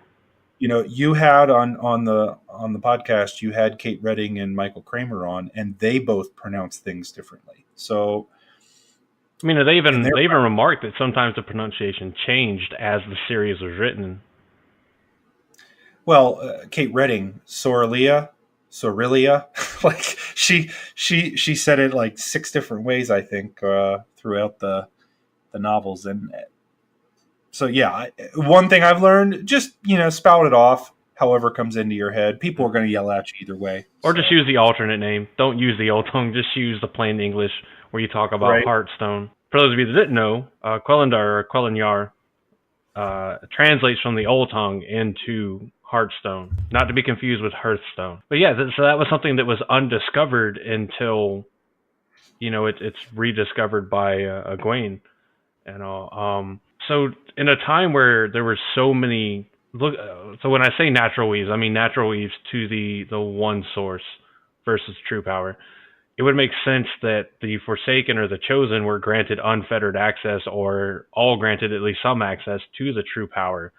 You had on the podcast, you had Kate Redding and Michael Kramer on, and they both pronounced things differently. So, I mean, they even remarked that sometimes the pronunciation changed as the series was written. Well, Kate Redding, Sorelia, like she said it like 6 different ways, I think, throughout the novels. And so, yeah, one thing I've learned, just, spout it off however comes into your head. People are going to yell at you either way. Or just use the alternate name. Don't use the old tongue. Just use the plain English where you talk about Hearthstone. For those of you that didn't know, Quellandar or Quellenyar translates from the old tongue into Hearthstone, not to be confused with Hearthstone. But yeah, so that was something that was undiscovered until, it's rediscovered by Egwene and all. So in a time where there were so many, so when I say natural weaves, I mean natural weaves to the one source versus true power. It would make sense that the Forsaken or the Chosen were granted unfettered access, or all granted at least some access to the true power,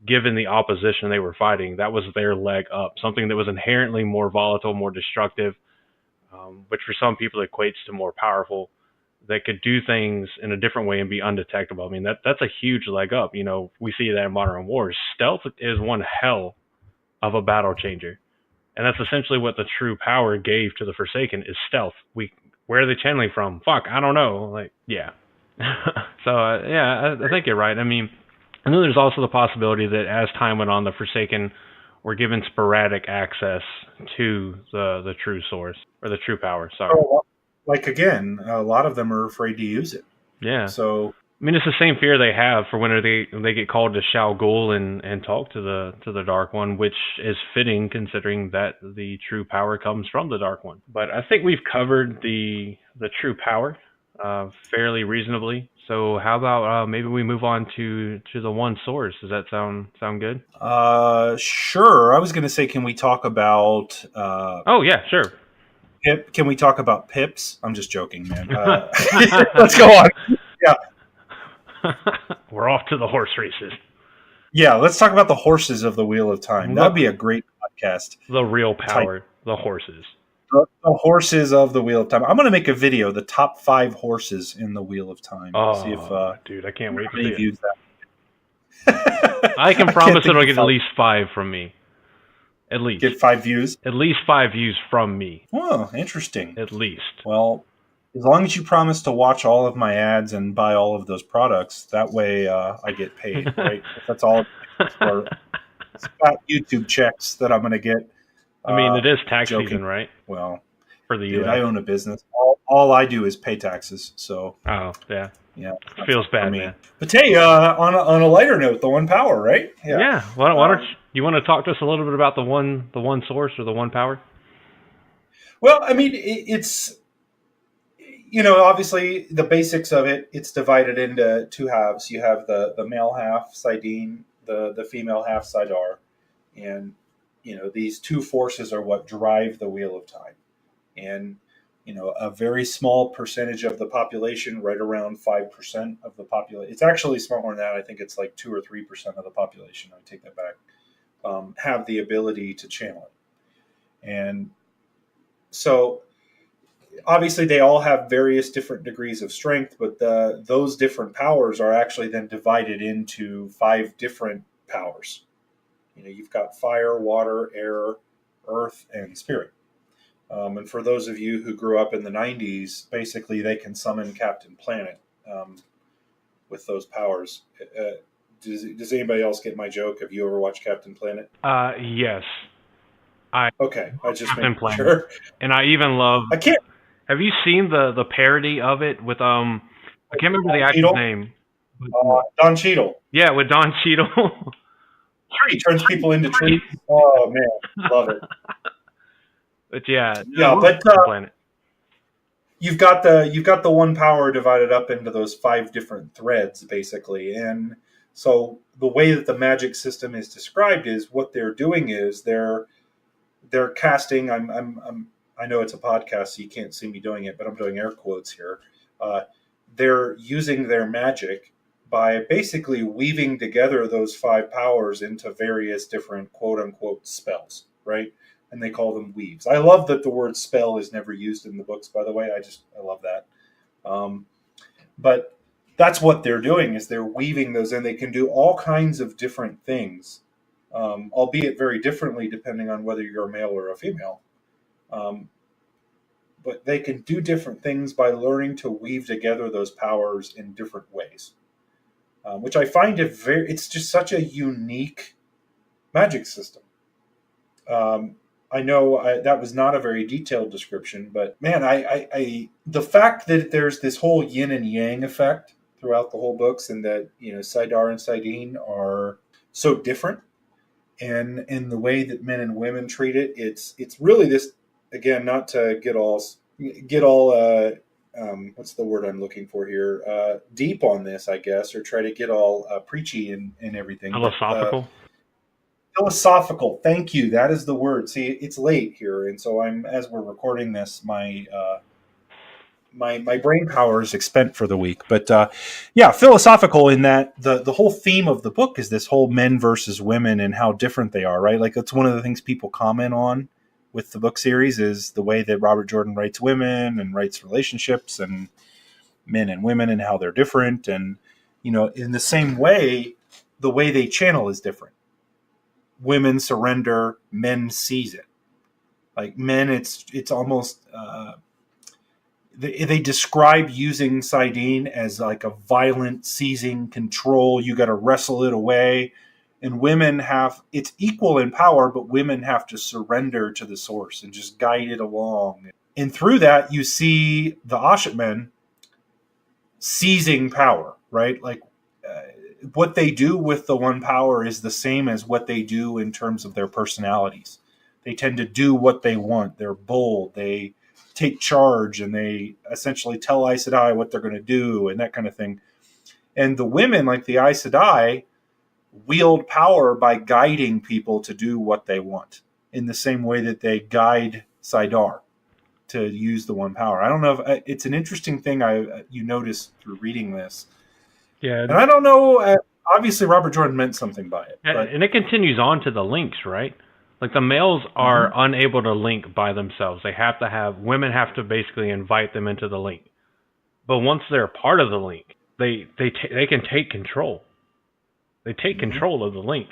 given the opposition they were fighting. That was their leg up, something that was inherently more volatile, more destructive, which for some people equates to more powerful, that could do things in a different way and be undetectable. I mean, that's a huge leg up. We see that in Modern Wars. Stealth is one hell of a battle changer. And that's essentially what the true power gave to the Forsaken, is stealth. Where are they channeling from? Fuck, I don't know. Like, yeah. So, yeah, I think you're right. I mean, I know there's also the possibility that as time went on, the Forsaken were given sporadic access to the true source, or the true power, sorry. Oh, like, again, a lot of them are afraid to use it. Yeah. So, I mean, it's the same fear they have for when they get called to Shao Ghul and talk to the Dark One, which is fitting considering that the true power comes from the Dark One. But I think we've covered the true power fairly reasonably. So how about maybe we move on to the one source? Does that sound good? Sure. I was going to say, can we talk about? Oh yeah, sure. Can we talk about pips? I'm just joking, man. Let's go on. Yeah. We're off to the horse races. Yeah, let's talk about the horses of the Wheel of Time. That'd be a great podcast. The real power, the horses. The horses of the Wheel of Time. I'm going to make a video, the top 5 horses in the Wheel of Time. Oh, see if, dude, I can't wait to see it. That. I can promise it'll get at least 5 from me. At least. Get 5 views? At least 5 views from me. Oh, interesting. At least. Well, as long as you promise to watch all of my ads and buy all of those products, that way I get paid, right? If that's all for YouTube checks that I'm going to get. I mean, it is tax season, right? Well, for the US. I own a business. All I do is pay taxes. So. Oh, yeah. Yeah. Feels bad, man. But hey, on a lighter note, the one power, right? Yeah. Why don't you want to talk to us a little bit about the one source or the one power? Well, I mean, it's. Obviously the basics of it, it's divided into 2 halves. You have the male half, Saidin, the female half, Saidar. And, these 2 forces are what drive the Wheel of Time. And, a very small percentage of the population, right around 5% of the population. It's actually smaller than that. I think it's like 2 or 3% of the population. I take that back. Have the ability to channel it. And so, obviously, they all have various different degrees of strength, but those different powers are actually then divided into 5 different powers. You've got fire, water, air, earth, and spirit. And for those of you who grew up in the 90s, basically they can summon Captain Planet with those powers. Does anybody else get my joke? Have you ever watched Captain Planet? Yes, I Okay, I love just make Captain Planet, sure. and I even love. I can't. Have you seen the parody of it with I can't remember the Don actor's Cheadle. name. But, Don Cheadle. yeah, with Don Cheadle. He turns people into trees. Oh man, love it. But yeah, I Yeah, love but Captain Planet. you've got the one power divided up into those 5 different threads, basically, and so the way that the magic system is described is what they're doing is they're casting. I know it's a podcast, so you can't see me doing it, but I'm doing air quotes here. Uh, they're using their magic by basically weaving together those 5 powers into various different quote unquote spells, right? And they call them weaves. I love that the word spell is never used in the books, by the way. I love that. Um, but that's what they're doing is they're weaving those in. They can do all kinds of different things, albeit very differently depending on whether you're a male or a female. Um, but they can do different things by learning to weave together those powers in different ways, which I find it's just such a unique magic system. I know that was not a very detailed description, but man, the fact that there's this whole yin and yang effect throughout the whole books, and that Sidar and Sidene are so different, and in the way that men and women treat it, it's really this again. Not to get all what's the word I'm looking for here? Deep on this, I guess, or try to get all preachy and everything. Philosophical. Philosophical. Thank you. That is the word. See, it's late here, and so as we're recording this, my brain power is expent for the week. But yeah, philosophical in that the whole theme of the book is this whole men versus women and how different they are. Right? Like that's one of the things people comment on with the book series is the way that Robert Jordan writes women and writes relationships and men and women and how they're different. And in the same way, the way they channel is different. Women surrender, men seize it. Like men, it's almost they describe using Sidene as like a violent seizing control. You got to wrestle it away, and women it's equal in power, but women have to surrender to the source and just guide it along. And through that, you see the Oshit men seizing power, right? Like what they do with the one power is the same as what they do in terms of their personalities. They tend to do what they want. They're bold. They take charge, and they essentially tell Aes Sedai what they're going to do and that kind of thing. And the women, like the Aes Sedai, wield power by guiding people to do what they want in the same way that they guide Sidar to use the one power. I don't know if it's an interesting thing you notice through reading this. Yeah, and I don't know. Obviously, Robert Jordan meant something by it. But, and it continues on to the links, right? Like the males are unable to link by themselves. Women have to basically invite them into the link. But once they're part of the link, they can take control. They take control of the link.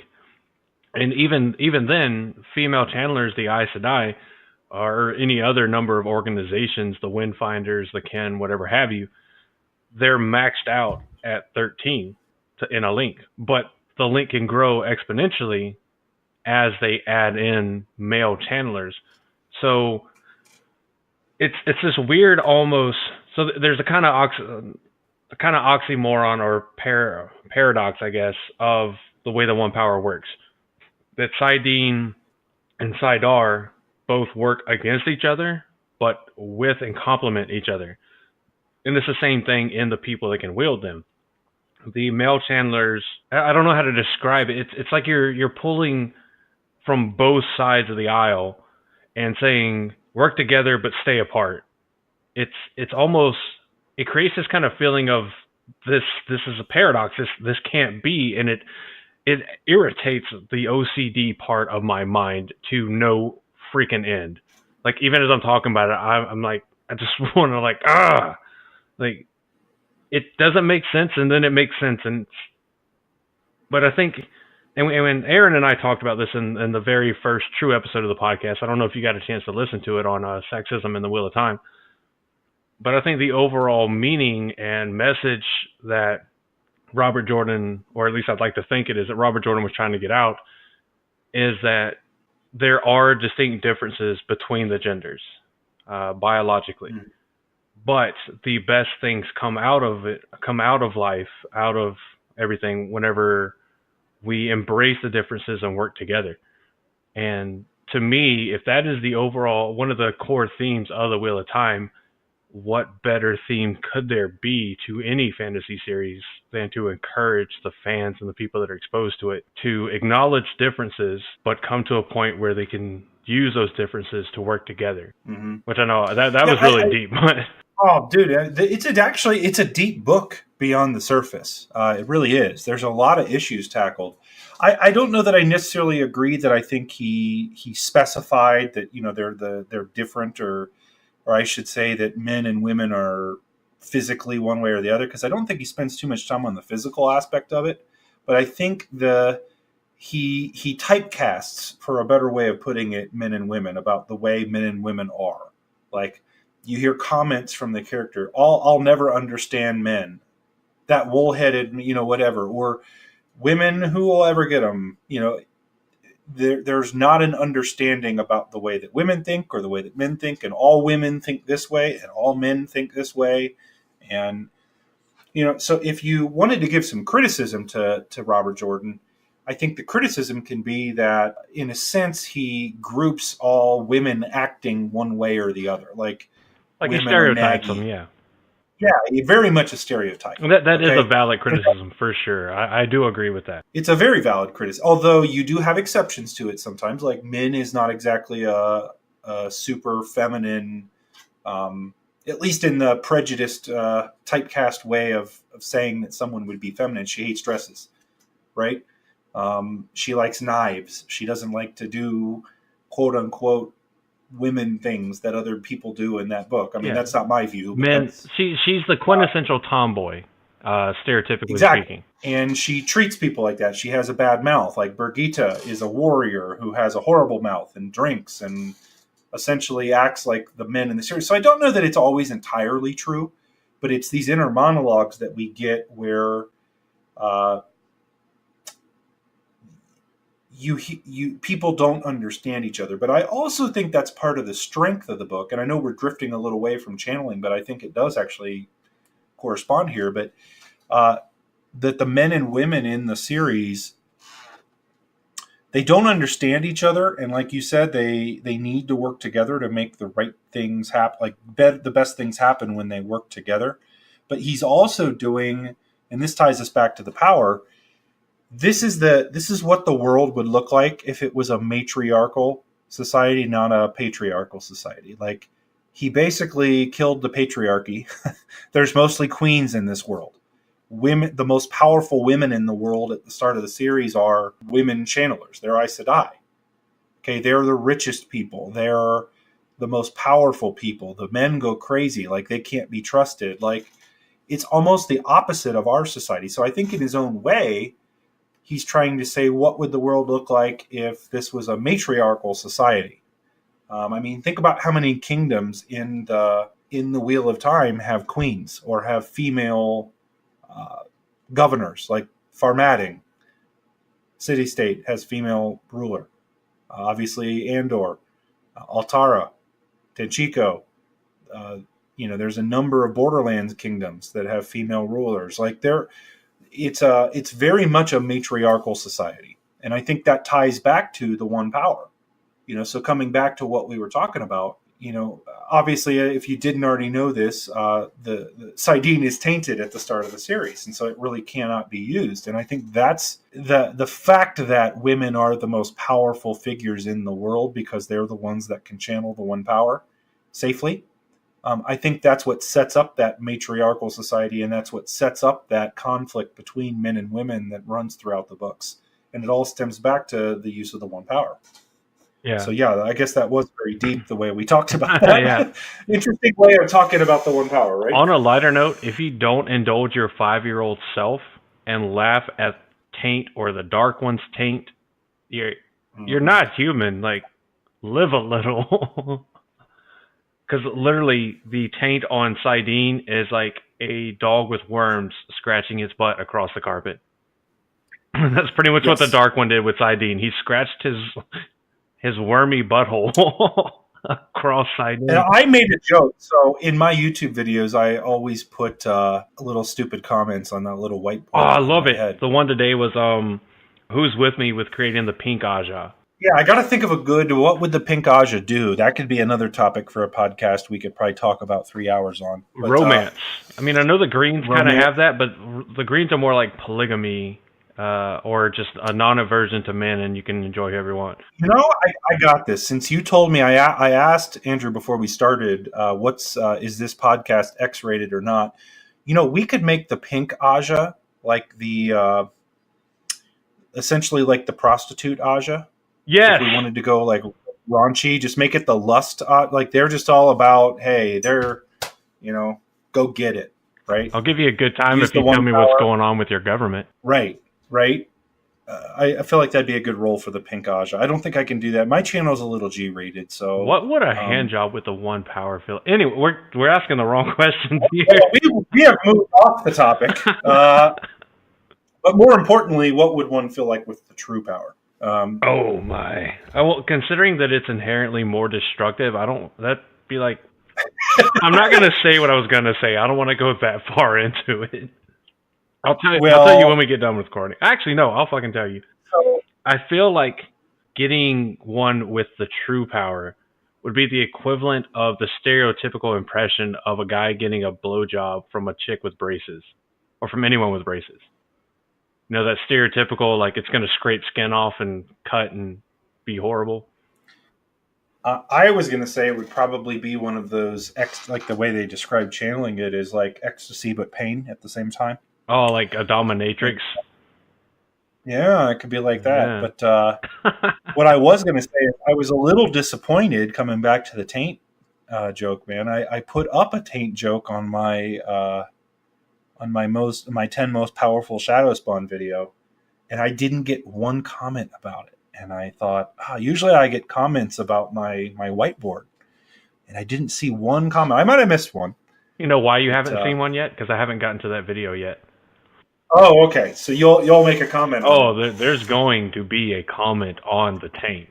And even then, female channelers, the Aes Sedai, or any other number of organizations, the Windfinders, the Ken, whatever have you, they're maxed out at 13 in a link. But the link can grow exponentially as they add in male channelers. So it's this weird almost. So there's a kind of oxymoron or paradox, I guess, of the way the one power works. That Sidene and Sidar both work against each other, but with and complement each other. And it's the same thing in the people that can wield them. The male channelers, I don't know how to describe it. It's like you're pulling from both sides of the aisle and saying work together but stay apart. It's almost, it creates this kind of feeling of this is a paradox. This can't be, and it irritates the OCD part of my mind to no freaking end. Like even as I'm talking about it, I'm like, I just want to like it doesn't make sense, and then it makes sense, but I think and when Aaron and I talked about this in the very first true episode of the podcast, I don't know if you got a chance to listen to it on sexism and the Wheel of Time, but I think the overall meaning and message that Robert Jordan, or at least I'd like to think it is, that Robert Jordan was trying to get out is that there are distinct differences between the genders biologically. Mm. But the best things come out of life, out of everything, whenever we embrace the differences and work together. And to me, if that is the overall, one of the core themes of the Wheel of Time, what better theme could there be to any fantasy series than to encourage the fans and the people that are exposed to it to acknowledge differences, but come to a point where they can use those differences to work together. Mm-hmm. Which I know that was really deep. Oh, dude, it's a deep book beyond the surface. It really is. There's a lot of issues tackled. I don't know that I necessarily agree that I think he specified that, you know, they're different, or I should say that men and women are physically one way or the other, because I don't think he spends too much time on the physical aspect of it. But I think he typecasts, for a better way of putting it, men and women, about the way men and women are. Like, you hear comments from the character, I'll never understand men, that wool-headed, you know, whatever, or women, who will ever get them, you know. There's not an understanding about the way that women think or the way that men think, and all women think this way and all men think this way. And, you know, so if you wanted to give some criticism to Robert Jordan, I think the criticism can be that, in a sense, he groups all women acting one way or the other. Like he stereotypes them, yeah. Yeah, very much a stereotype. That is a valid criticism, for sure. I do agree with that. It's a very valid criticism, although you do have exceptions to it sometimes. Like, Min is not exactly a super feminine, at least in the prejudiced typecast way of saying that someone would be feminine. She hates dresses, right? She likes knives. She doesn't like to do, quote unquote, women things that other people do in that book. I mean, that's not my view. Man, she's the quintessential tomboy, stereotypically speaking. And she treats people like that. She has a bad mouth. Like, Birgitta is a warrior who has a horrible mouth and drinks and essentially acts like the men in the series. So I don't know that it's always entirely true, but it's these inner monologues that we get where people don't understand each other. But I also think that's part of the strength of the book. And I know we're drifting a little away from channeling, but I think it does actually correspond here. But that the men and women in the series, they don't understand each other. And like you said, they need to work together to make the right things happen, like the best things happen when they work together. But he's also doing, and this ties us back to the power, this is what the world would look like if it was a matriarchal society, not a patriarchal society. Like, he basically killed the patriarchy. There's mostly queens in this world. Women, the most powerful women in the world at the start of the series, are women channelers. They're Aes Sedai. Okay, they're the richest people. They're the most powerful people. The men go crazy, like they can't be trusted. Like, it's almost the opposite of our society. So I think in his own way, he's trying to say, what would the world look like if this was a matriarchal society? I mean, think about how many kingdoms in the Wheel of Time have queens or have female governors, like Farmading. City-state has female ruler. Obviously, Andor, Altara, Tenchiko. There's a number of Borderlands kingdoms that have female rulers. Like, it's very much a matriarchal society. And I think that ties back to the one power. So coming back to what we were talking about, obviously, if you didn't already know this, the Sidene is tainted at the start of the series. And so it really cannot be used. And I think that's the fact that women are the most powerful figures in the world because they're the ones that can channel the one power safely. I think that's what sets up that matriarchal society, and that's what sets up that conflict between men and women that runs throughout the books. And it all stems back to the use of the one power. Yeah. So, I guess that was very deep the way we talked about that. Yeah. Interesting way of talking about the one power, right? On a lighter note, if you don't indulge your 5-year-old self and laugh at taint or the Dark One's taint, you're Mhm. not human. Like, live a little. Because literally, the taint on Sidene is like a dog with worms scratching his butt across the carpet. That's pretty much what the Yes. Dark One did with Sidene. He scratched his wormy butthole across And Sidene. I made a joke. So in my YouTube videos, I always put little stupid comments on that little Oh, whiteboard I on love my it. head. The one today was who's with me with creating the pink Aja? Yeah, I got to think of a good. What would the pink Aja do? That could be another topic for a podcast. We could probably talk about 3 hours on. But Romance. I mean, I know the Greens kind of romance. have that, but the Greens are more like polygamy, or just a non-aversion to men, and you can enjoy whoever you want. You know, I got this. Since you told me, I asked Andrew before we started, what's is this podcast X-rated or not? You know, we could make the pink Aja like the essentially like the prostitute Aja. If Yes. we wanted to go like raunchy, just make it the lust. Like they're just all about, hey, they're, go get it, right? I'll give you a good time Use if the you tell one me power. what's going on with your government. Right, right. I feel like that'd be a good role for the pink Aja. I don't think I can do that. My channel's a little G-rated, so What would a hand job with the one power feel? Anyway, we're asking the wrong questions here. we have moved off the topic. But more importantly, what would one feel like with the true power? Oh my! Well, considering that it's inherently more destructive, I don't. That'd be like. I'm not gonna say what I was gonna say. I don't want to go that far into it. I'll tell you when we get done with recording. Actually, no. I'll fucking tell you. So, I feel like getting one with the true power would be the equivalent of the stereotypical impression of a guy getting a blowjob from a chick with braces, or from anyone with braces. You know, that stereotypical, like, it's going to scrape skin off and cut and be horrible. I was going to say it would probably be one of those, like the way they describe channeling it is like ecstasy but pain at the same time. Oh, like a dominatrix. Yeah, it could be like that. Yeah. But what I was going to say is I was a little disappointed coming back to the taint joke, man. I put up a taint joke on my 10 most powerful shadow spawn video, and I didn't get one comment about it. And I thought, usually I get comments about my whiteboard, and I didn't see one comment. I might have missed one. You know why you haven't seen one yet? Because I haven't gotten to that video yet. Oh, okay. So you'll make a comment. There's going to be a comment on the taint.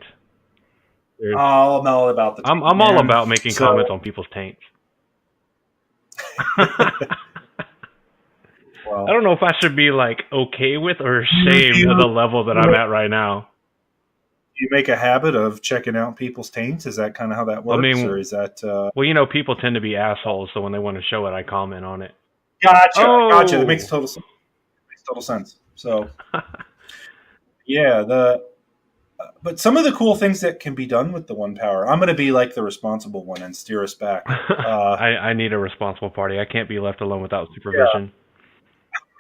I'm all about the taint. I'm all about making comments on people's taints. Well, I don't know if I should be like okay with or ashamed to the level that I'm at right now. Do you make a habit of checking out people's taints? Is that kind of how that works? Or is that well, you know, people tend to be assholes, so when they want to show it, I comment on it. Gotcha. That makes total sense. So yeah, but some of the cool things that can be done with the one power, I'm going to be like the responsible one and steer us back. I need a responsible party. I can't be left alone without supervision.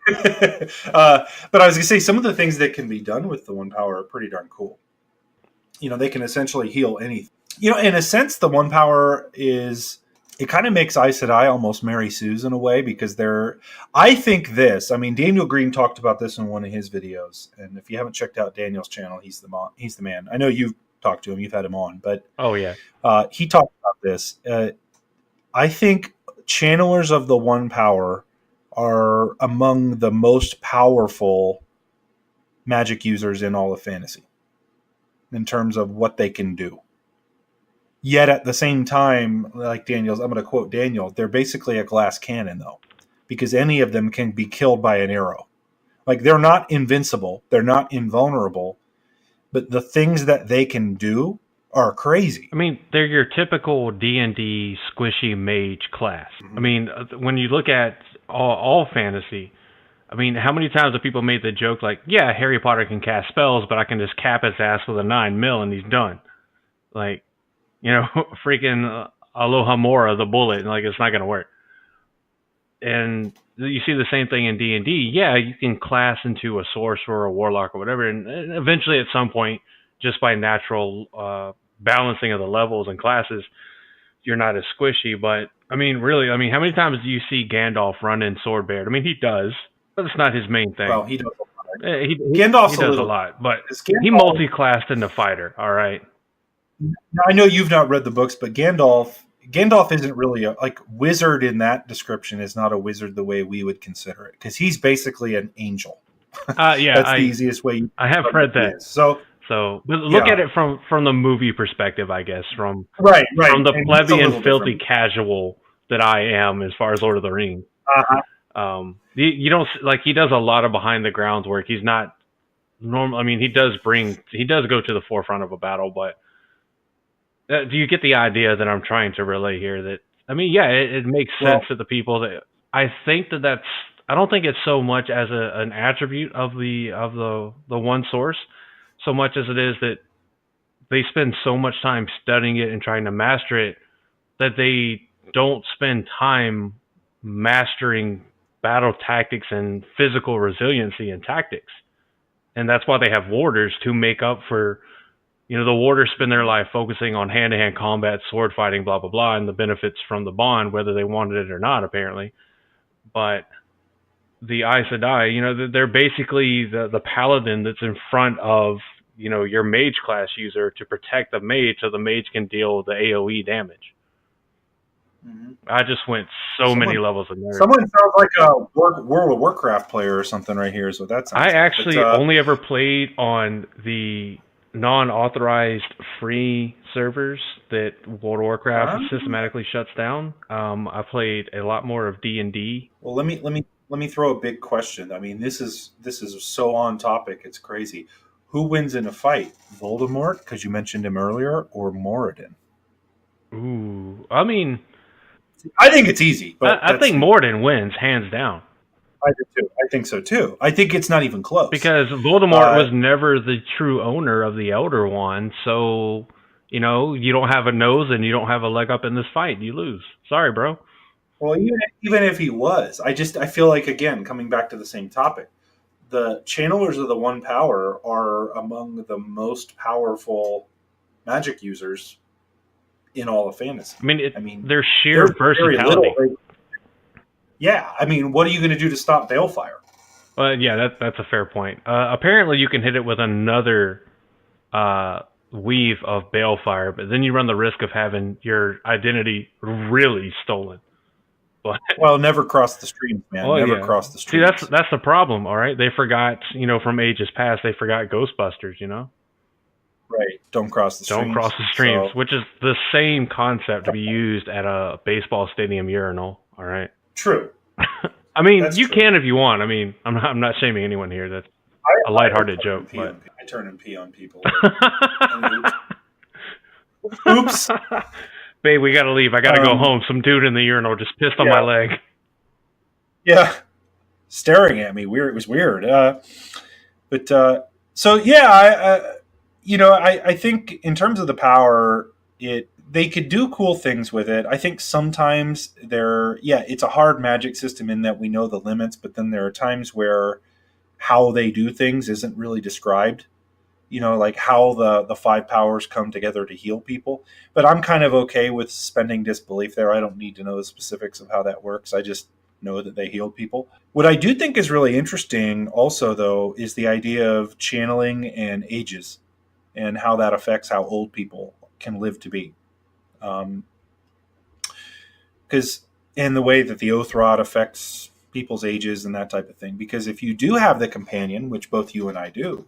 Yeah. But I was going to say, some of the things that can be done with the one power are pretty darn cool. You know, they can essentially heal anything. You know, in a sense, the one power it kind of makes Aes Sedai almost Mary Sue's in a way, because I mean, Daniel Green talked about this in one of his videos. And if you haven't checked out Daniel's channel, he's the man. I know you've talked to him, you've had him on, but oh yeah, he talked about this. I think channelers of the one power are among the most powerful magic users in all of fantasy in terms of what they can do. Yet at the same time, like I'm going to quote Daniel, they're basically a glass cannon, though, because any of them can be killed by an arrow. Like, they're not invincible, they're not invulnerable, but the things that they can do are crazy. I mean, they're your typical D&D squishy mage class. Mm-hmm. I mean, when you look at all fantasy, I mean, how many times have people made the joke like, yeah, Harry Potter can cast spells, but I can just cap his ass with a 9mm and he's done. Like, you know, freaking Alohomora, the bullet, like, it's not going to work. And you see the same thing in D&D. Yeah, you can class into a sorcerer or a warlock or whatever, and eventually at some point, just by natural balancing of the levels and classes, you're not as squishy. But, I mean, really, how many times do you see Gandalf run in Swordbeard? I mean, he does, but it's not his main thing. Well, he does a lot. He Gandalf's a does a little lot, but because he Gandalf. multi-classed into fighter. All right. Now, I know you've not read the books, but Gandalf isn't really a like wizard in that description. Is not a wizard the way we would consider it because he's basically an angel. Yeah, That's the easiest way you I can have describe read what he that. is. So So, but look at yeah, it from the movie perspective, I guess, from right, the and he's a plebeian, little filthy different. casual that I am as far as Lord of the Rings. Uh-huh. You don't like he does a lot of behind the grounds work. He's not normal. I mean, he does go to the forefront of a battle, but do you get the idea that I'm trying to relay here? That I mean, yeah, it makes sense Well, to the people that I think that's. I don't think it's so much as an attribute of the one source, so much as it is that they spend so much time studying it and trying to master it that they don't spend time mastering battle tactics and physical resiliency and tactics. And that's why they have warders to make up for, the warders spend their life focusing on hand to hand combat, sword fighting, blah, blah, blah, and the benefits from the bond, whether they wanted it or not, apparently. But the Aes Sedai, they're basically the paladin that's in front of, your mage class user to protect the mage so the mage can deal the AoE damage. mhm. I just went so many someone levels of nerd. someone sounds like a World of Warcraft player or something right here. Is what that I sounds like. But actually only ever played on the non-authorized free servers that World of Warcraft systematically shuts down. I played a lot more of D&D. well, let me throw a big question. I mean, this is so on topic. It's crazy. Who wins in a fight, Voldemort, because you mentioned him earlier, or Moradin? Ooh, I mean, I think it's easy, but I that's think me. Morden wins hands down I do too. I think so too. I think it's not even close. because Voldemort Uh, was never the true owner of the Elder Wand, so you don't have a nose and you don't have a leg up in this fight. You lose. Sorry, bro. well, even if he was, I feel like again coming back to the same topic. The channelers of the one power are among the most powerful magic users in all of fantasy. I mean, I mean, their sheer there's very little. versatility. Yeah, I mean, what are you going to do to stop Balefire? Yeah, that's a fair point. Apparently, you can hit it with another weave of balefire, but then you run the risk of having your identity really stolen. But Well, never cross the streams, man. well, Never yeah. cross the See, that's streams. that's the problem. All right, they forgot. From ages past, they forgot Ghostbusters. Right. Don't cross the Don't cross streams. the streams, So which is the same concept to be used at a baseball stadium urinal. All right. true. I mean, That's you true. can if you want. I mean, I'm not shaming anyone here. That's a I lighthearted joke, but. turn and pee on people. Oops. Babe, we gotta leave. I gotta go Um, home. Some dude in the urinal just pissed on my yeah. leg. Yeah. Staring at me. Weird. It was weird. But so yeah, I think in terms of the power, they could do cool things with it. I think sometimes it's a hard magic system in that we know the limits, but then there are times where how they do things isn't really described. Like how the five powers come together to heal people. But I'm kind of okay with suspending disbelief there. I don't need to know the specifics of how that works. I just know that they heal people. What I do think is really interesting also, though, is the idea of channeling and ages and how that affects how old people can live to be. Because in the way that the oath rod affects people's ages and that type of thing. Because if you do have the companion, which both you and I do,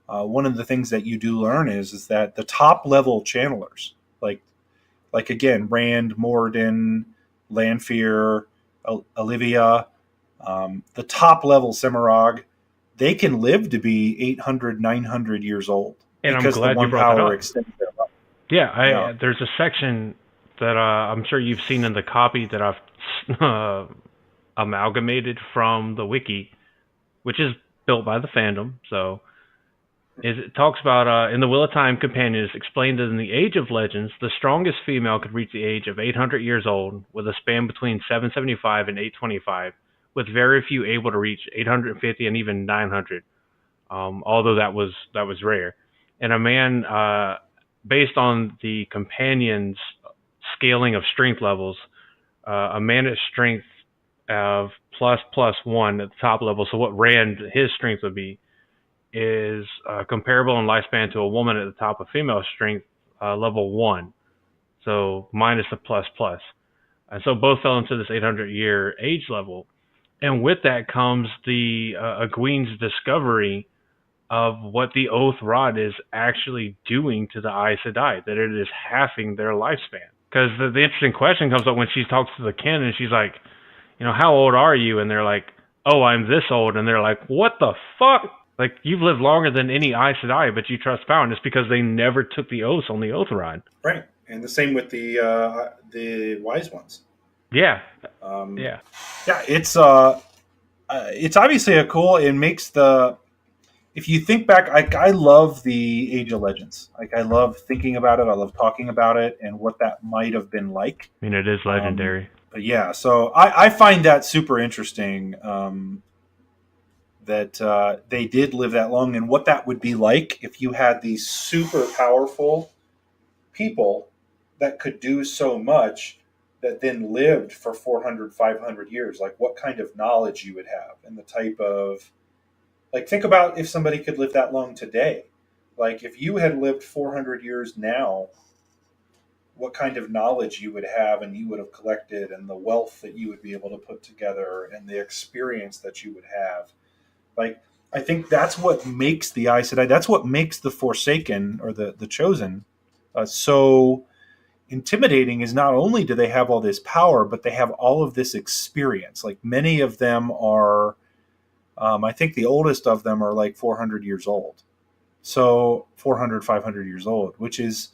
one of the things that you do learn is that the top level channelers, like again, Rand, Moradin, Lanfear, Olivia, the top level Cimarog, they can live to be 800, 900 years old And I'm because the glad you one brought that power up. extends their life. Yeah, Yeah. there's a section that I'm sure you've seen in the copy that I've amalgamated from the wiki, which is built by the fandom. So it talks about in the Wheel of Time companion, it's explained that in the Age of Legends, the strongest female could reach the age of 800 years old with a span between 775 and 825, with very few able to reach 850 and even 900. Although that was rare. And a man, based on the companion's scaling of strength levels, a man at strength of plus one at the top level. So what Rand his strength would be is comparable in lifespan to a woman at the top of female strength, level 1. So minus the plus plus. And so both fell into this 800-year age level. And with that comes the Egwene's discovery of what the Oath Rod is actually doing to the Aes Sedai, that it is halving their lifespan. Because the interesting question comes up when she talks to the kin, and she's like, how old are you? And they're like, oh, I'm this old. And they're like, what the fuck? Like, you've lived longer than any Aes Sedai, but you trust power. And it's because they never took the oaths on the Oath Rod. Right. And the same with the wise ones. Yeah. Yeah. It's obviously a cool. It makes the. If you think back, I love the Age of Legends. Like, I love thinking about it. I love talking about it and what that might have been like. I mean, it is legendary. But yeah, so I find that super interesting. That they did live that long, and what that would be like if you had these super powerful people that could do so much that then lived for 400, 500 years. Like, what kind of knowledge you would have, and the type of, like, think about if somebody could live that long today. Like, if you had lived 400 years now, what kind of knowledge you would have and you would have collected, and the wealth that you would be able to put together, and the experience that you would have. Like, I think that's what makes the Aes Sedai, that's what makes the Forsaken, or the Chosen, so intimidating, is not only do they have all this power, but they have all of this experience. Like, many of them are, I think the oldest of them are like 400 years old. So 400, 500 years old, which is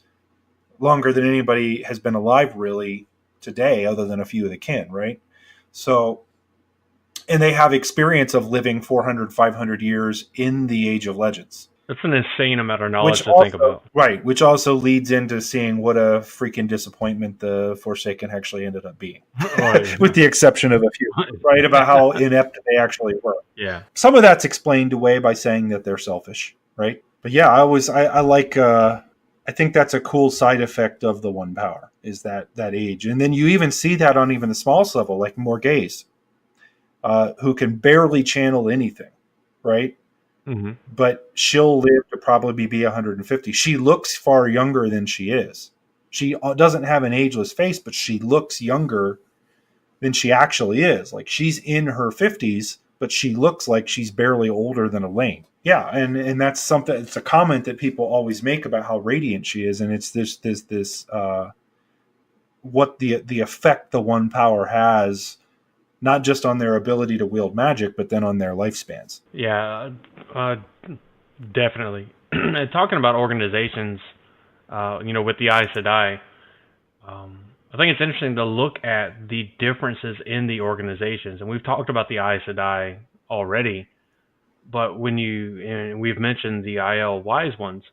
longer than anybody has been alive really today, other than a few of the kin, right? So, and they have experience of living 400, 500 years in the Age of Legends. That's an insane amount of knowledge to think about. Right, which also leads into seeing what a freaking disappointment the Forsaken actually ended up being. With the exception of a few, right? About how inept they actually were. Yeah. Some of that's explained away by saying that they're selfish, right? But yeah, I like, I think that's a cool side effect of the one power, is that age. And then you even see that on even the smallest level, like Morghese, who can barely channel anything, right? Mm-hmm. But she'll live to probably be 150. She looks far younger than she is. She doesn't have an ageless face, but she looks younger than she actually is. Like, she's in her 50s, but she looks like she's barely older than Elaine. Yeah, and that's something. It's a comment that people always make about how radiant she is, and it's this what the effect the one power has, not just on their ability to wield magic, but then on their lifespans. Yeah, definitely. And talking about organizations, with the Aes Sedai, I think it's interesting to look at the differences in the organizations. And we've talked about the Aes Sedai already, but we've mentioned the Aiel Wise Ones,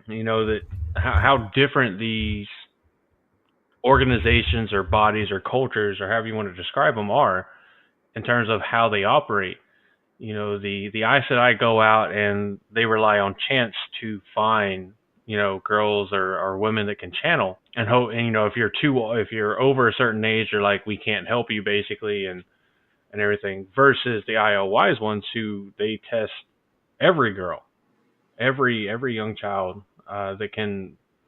that how different these organizations or bodies or cultures, or however you want to describe them, are in terms of how they operate. The Aes Sedai go out and they rely on chance to find girls or women that can channel, and hope. And if you're over a certain age, you're like, we can't help you, basically, and everything. Versus the Aiel Wise Ones, who they test every girl, every young child that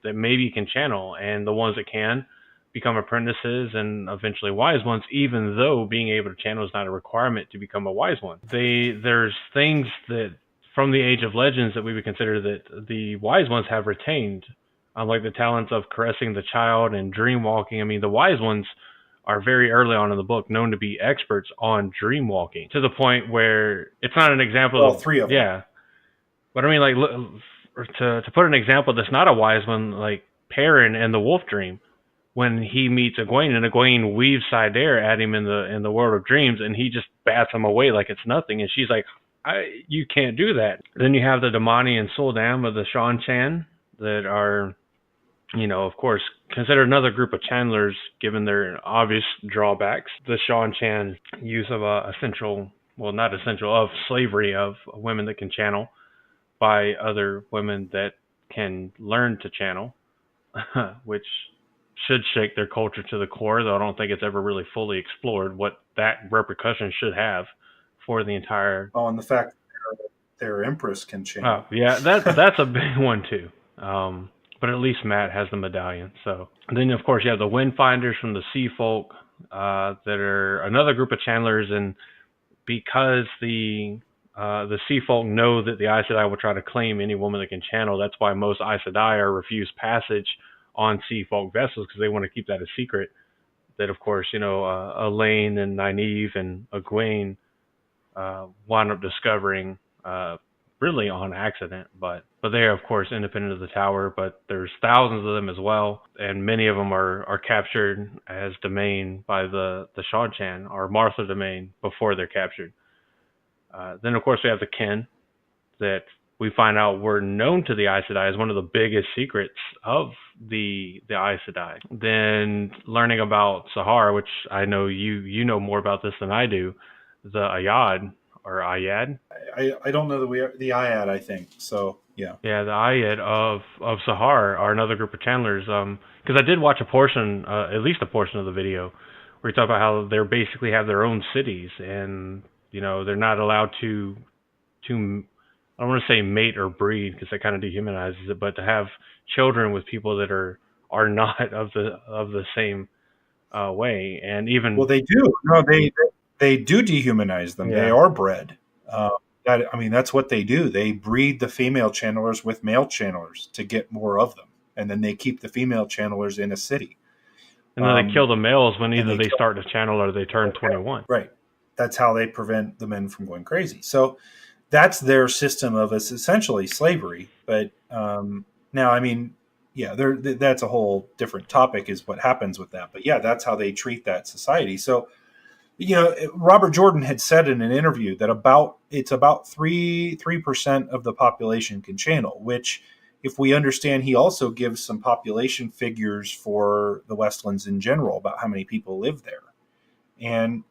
maybe can channel, and the ones that can become apprentices and eventually wise ones, even though being able to channel is not a requirement to become a wise one. There's things that from the Age of Legends that we would consider that the wise ones have retained, like the talents of caressing the child and dream walking. I mean, the wise ones are very early on in the book known to be experts on dream walking, to the point where it's not an example of three of them. Yeah. But I mean, like, to put an example that's not a wise one, like Perrin and the Wolf Dream, when he meets Egwene, and Egwene weaves Saidare at him in the world of dreams, and he just bats him away like it's nothing, and she's like, you can't do that. Then you have the Damani and Suldam of the Shan-Chan that are, of course, considered another group of channelers given their obvious drawbacks. The Shan-Chan use of of slavery of women that can channel by other women that can learn to channel, which should shake their culture to the core, though I don't think it's ever really fully explored what that repercussion should have for the entire... Oh, and the fact their Empress can Oh, channel. yeah, that's a big one too. But at least Matt has the medallion. So and then, of course, you have the Windfinders from the Sea Folk that are another group of channelers, and because the Sea Folk know that the Aes Sedai will try to claim any woman that can channel, that's why most Aes Sedai are refused passage on Sea Folk vessels because they want to keep that a secret. That, of course, Elaine and Nynaeve and Egwene wound up discovering really on accident, but they are, of course, independent of the tower, but there's thousands of them as well, and many of them are captured as Domain by the Sha-Chan or Martha Domain before they're captured. Then, of course, we have the Kin that we find out were known to the Aes Sedai as one of the biggest secrets of the Aes Sedai. Then learning about Sahar, which I know you know more about this than I do, the Ayad or Ayad. I don't know the Ayad, I think. So yeah. Yeah, the Ayad of Sahar are another group of channelers. Because I did watch a portion, at least a portion of the video, where you talk about how they basically have their own cities, and they're not allowed to I don't want to say mate or breed because that kind of dehumanizes it, but to have children with people that are not of the same way, and even well, they do. No, they do dehumanize them. Yeah. They are bred. That's what they do. They breed the female channelers with male channelers to get more of them, and then they keep the female channelers in a city. And then they kill the males when either they start to channel or they turn 21. Right. That's how they prevent the men from going crazy. So that's their system of essentially slavery. But now, that's a whole different topic is what happens with that. But yeah, that's how they treat that society. So, Robert Jordan had said in an interview that it's about 3% of the population can channel, which if we understand, he also gives some population figures for the Westlands in general about how many people live there. And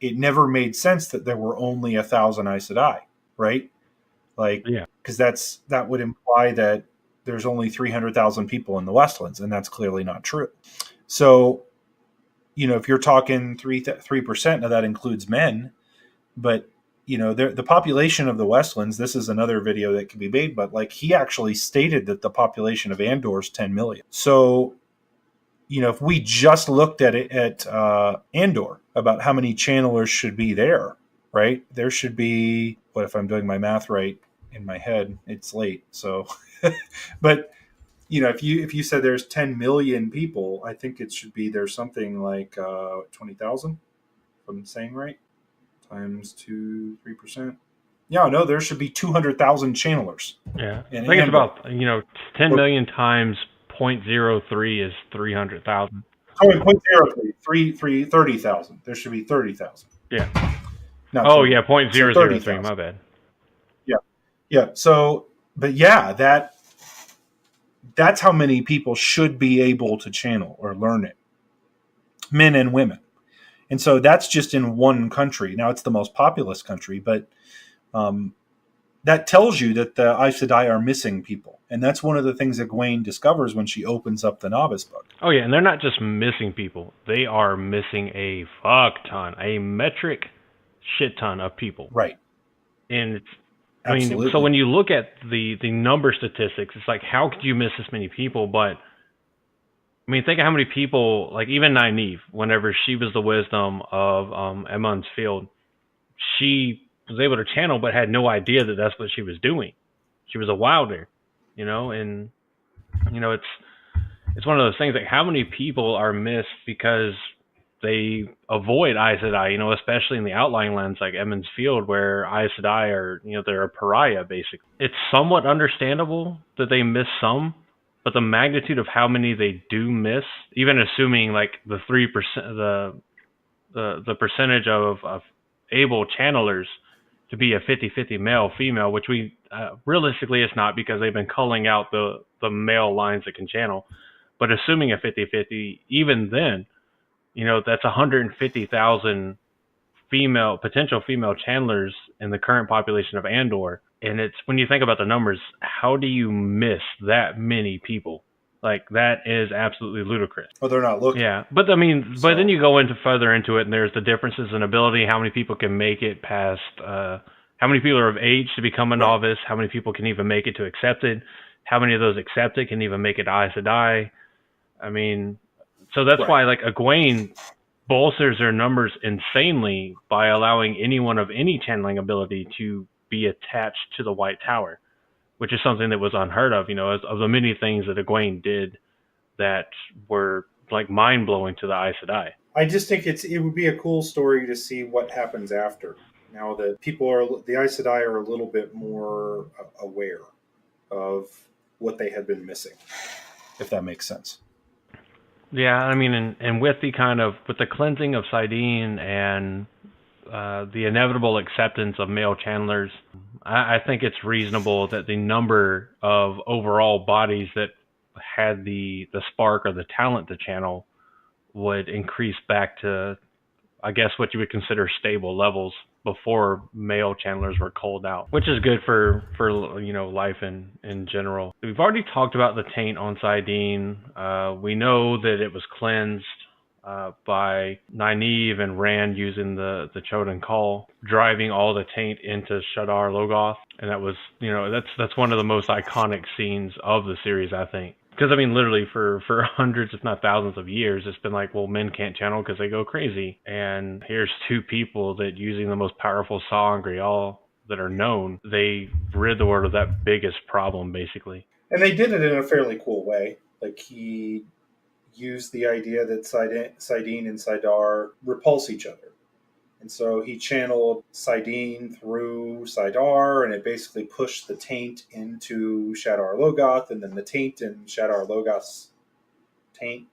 it never made sense that there were only 1,000 Aes Sedai, right? Because that would imply that there's only 300,000 people in the Westlands, and that's clearly not true. So, if you're talking 3%, now that includes men, but the population of the Westlands, this is another video that can be made, but he actually stated that the population of Andor is 10 million. So, if we just looked at it at Andor about how many channelers should be there, right? There should be, what if I'm doing my math right in my head? It's late. So, but if you said there's 10 million people, I think it should be there's something like 20,000, if I'm saying right, times 3%. Yeah, no, there should be 200,000 channelers. Yeah, I think it's about 10 million times 0.03 is 300,000. Oh, 0.03, 30,000. There should be 30,000. Yeah. No, yeah, 0.003. So my bad. Yeah. So, but yeah, that's how many people should be able to channel or learn it, men and women. And so that's just in one country. Now it's the most populous country, but that tells you that the Aes Sedai are missing people. And that's one of the things that Egwene discovers when she opens up the novice book. Oh, yeah, and they're not just missing people. They are missing a fuck ton, a metric shit ton of people. Right. And so when you look at the number statistics, it's like, how could you miss this many people? But, think of how many people, even Nynaeve, whenever she was the wisdom of Emond's Field, she was able to channel but had no idea that that's what she was doing. She was a wilder, and it's one of those things, how many people are missed because they avoid Aes Sedai, especially in the outlying lands like Emond's Field, where Aes Sedai are, they're a pariah, basically. It's somewhat understandable that they miss some, but the magnitude of how many they do miss, even assuming the 3%, the percentage of able channelers to be a 50-50 male-female, which we realistically it's not because they've been culling out the male lines that can channel. But assuming a 50-50, even then, that's 150,000 potential female channelers in the current population of Andor. And it's, when you think about the numbers, how do you miss that many people? That is absolutely ludicrous. Well, they're not looking. Yeah, but but then you go further into it, and there's the differences in ability, how many people can make it past how many people are of age to become a Right. novice, how many people can even make it to accepted, how many of those accepted can even make it to Aes Sedai. I mean, so that's Right. why like Egwene bolsters their numbers insanely by allowing anyone of any channeling ability to be attached to the White Tower, which is something that was unheard of, as of the many things that Egwene did that were like mind blowing to the Aes Sedai. I just think it would be a cool story to see what happens after. Now that the Aes Sedai are a little bit more aware of what they had been missing, if that makes sense. Yeah, I mean, and with the cleansing of Sidene and the inevitable acceptance of male channelers, I think it's reasonable that the number of overall bodies that had the spark or the talent to channel would increase back to, I guess, what you would consider stable levels before male channelers were culled out, which is good for life in general. We've already talked about the taint on Sidene. We know that it was cleansed by Nynaeve and Rand using the Chodan Call, driving all the taint into Shadar Logoth, and that was that's one of the most iconic scenes of the series, I think. Because, I mean, literally for hundreds, if not thousands of years, it's been like, well, men can't channel because they go crazy. And here's two people that, using the most powerful sa'angreal that are known, they rid the world of that biggest problem, basically. And they did it in a fairly cool way. Like, he used the idea that Sidene and Sidar repulse each other. And so he channeled Sidene through Sidar, and it basically pushed the taint into Shadar Logoth, and then the taint and Shadar Logoth's taint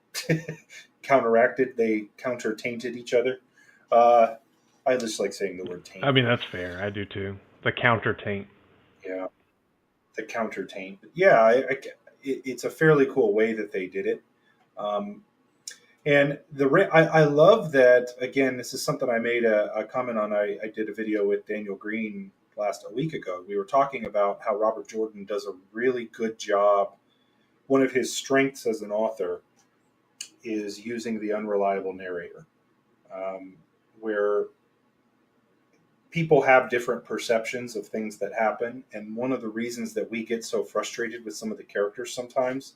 counteracted. They counter tainted each other. I just like saying the word taint. I mean, that's fair. I do too. The counter taint. Yeah, the counter taint. Yeah, it's a fairly cool way that they did it. Um, And I love that. Again, this is something I made a comment on. I did a video with Daniel Green a week ago. We were talking about how Robert Jordan does a really good job. One of his strengths as an author is using the unreliable narrator, where people have different perceptions of things that happen. And one of the reasons that we get so frustrated with some of the characters sometimes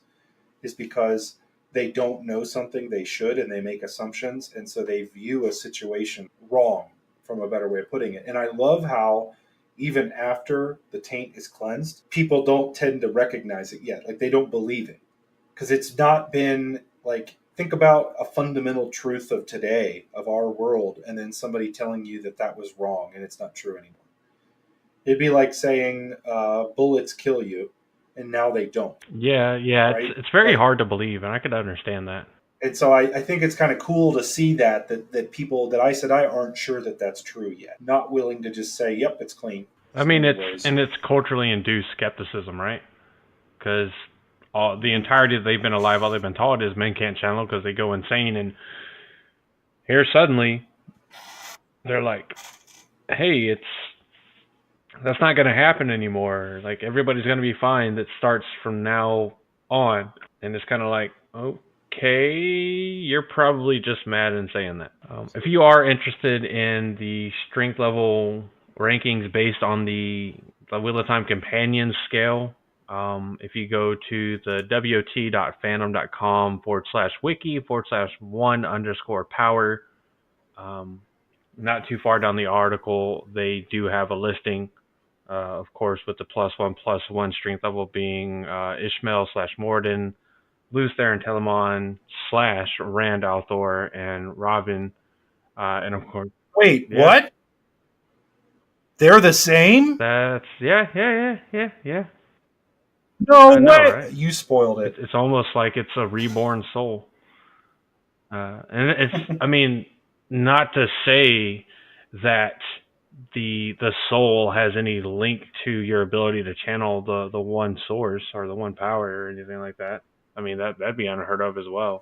is because they don't know something they should, and they make assumptions, and so they view a situation wrong, from a better way of putting it. And I love how even after the taint is cleansed, people don't tend to recognize it yet. Like, they don't believe it because it's not been like, think about a fundamental truth of today, of our world, and then somebody telling you that was wrong and it's not true anymore. It'd be like saying bullets kill you, and now they don't. Yeah, Right? it's very Like, hard to believe, and I could understand that. and so I think it's kind of cool to see that people that Aes Sedai aren't sure that that's true yet, not willing to just say, "Yep, it's clean." I mean, it's culturally induced skepticism, right? Because the entirety that they've been alive, all they've been taught is men can't channel because they go insane, and here suddenly they're like, "Hey, that's not going to happen anymore. Like, everybody's going to be fine. That starts from now on." And it's kind of like, okay, you're probably just mad in saying that. If you are interested in the strength level rankings based on the Wheel of Time Companions scale, if you go to the wot.fandom.com/wiki/1_power, not too far down the article, they do have a listing, of course, with the +1/+1 strength level being Ishmael/Morden, Luther and Telemon / Rand al'Thor and Robin, and of course. Wait, yeah. What? They're the same? That's yeah. No way! Right? You spoiled it. It's almost like it's a reborn soul, and it's. I mean, not to say that the soul has any link to your ability to channel the one source or the one power or anything like that. I mean, that'd be unheard of as well.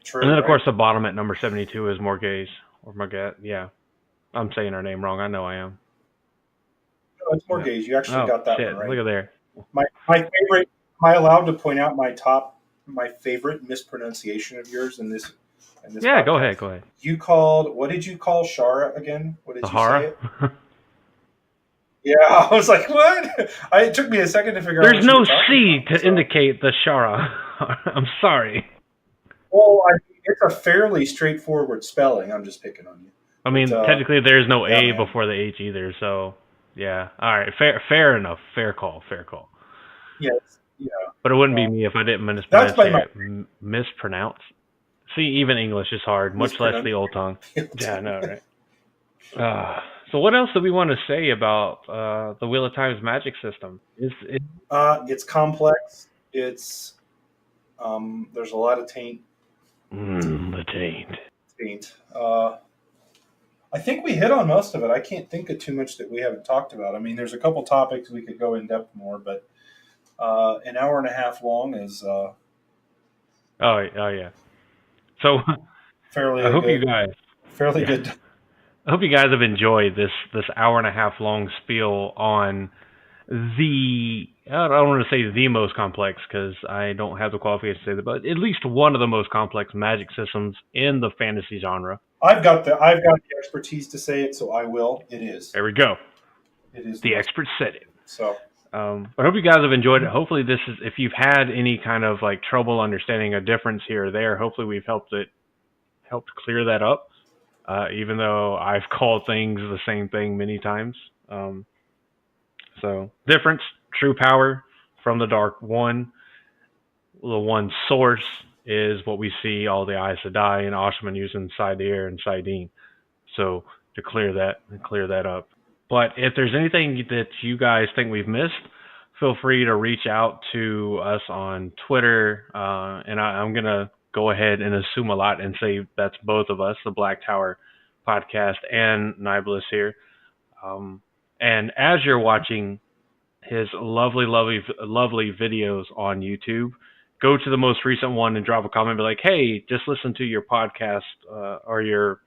True, and then, of course, the bottom at number 72 is Morghese, or Morghese. Yeah. I'm saying her name wrong. I know I am. No, it's Morghese. You actually got that one right. Look at there. My favorite, am I allowed to point out my favorite mispronunciation of yours in this yeah, podcast? Go ahead. What did you call Shara again? What did Sahara? you say it? Yeah, I was like, what? It took me a second to figure out There's what you no were talking C about. to indicate the Shara. I'm sorry. Well, it's a fairly straightforward spelling. I'm just picking on you. I But mean, technically, there's no yeah, A man. before the H either. So, yeah. All right. Fair enough. Fair call. Fair call. Yes. Yeah. But it wouldn't be Well, me if I didn't that's by my mispronounce. See, even English is hard, much less the old tongue. Yeah, I know, right? So what else do we want to say about the Wheel of Time's magic system? It's complex. It's there's a lot of The taint. taint. I think we hit on most of it. I can't think of too much that we haven't talked about. I mean, there's a couple topics we could go in depth more, but an hour and a half long is Oh yeah. So fairly I hope you good. guys, Fairly yeah, good. I hope you guys have enjoyed this hour and a half long spiel on I don't want to say the most complex because I don't have the qualifications to say that, but at least one of the most complex magic systems in the fantasy genre. I've got the expertise to say it, so I will. It is. There we go. It is the The most. expert said it. So I hope you guys have enjoyed it. Hopefully, this is if you've had any kind of like trouble understanding a difference here or there. Hopefully, we've helped clear that up. Even though I've called things the same thing many times. So difference, true power from the dark one. The one source is what we see all the Aes Sedai and Ashman using Sadir and Saidin. So to clear that up. But if there's anything that you guys think we've missed, feel free to reach out to us on Twitter. And I'm going to go ahead and assume a lot and say that's both of us, the Black Tower podcast and Nae'blis here. And as you're watching his lovely videos on YouTube, go to the most recent one and drop a comment and be like, hey, just listen to your podcast or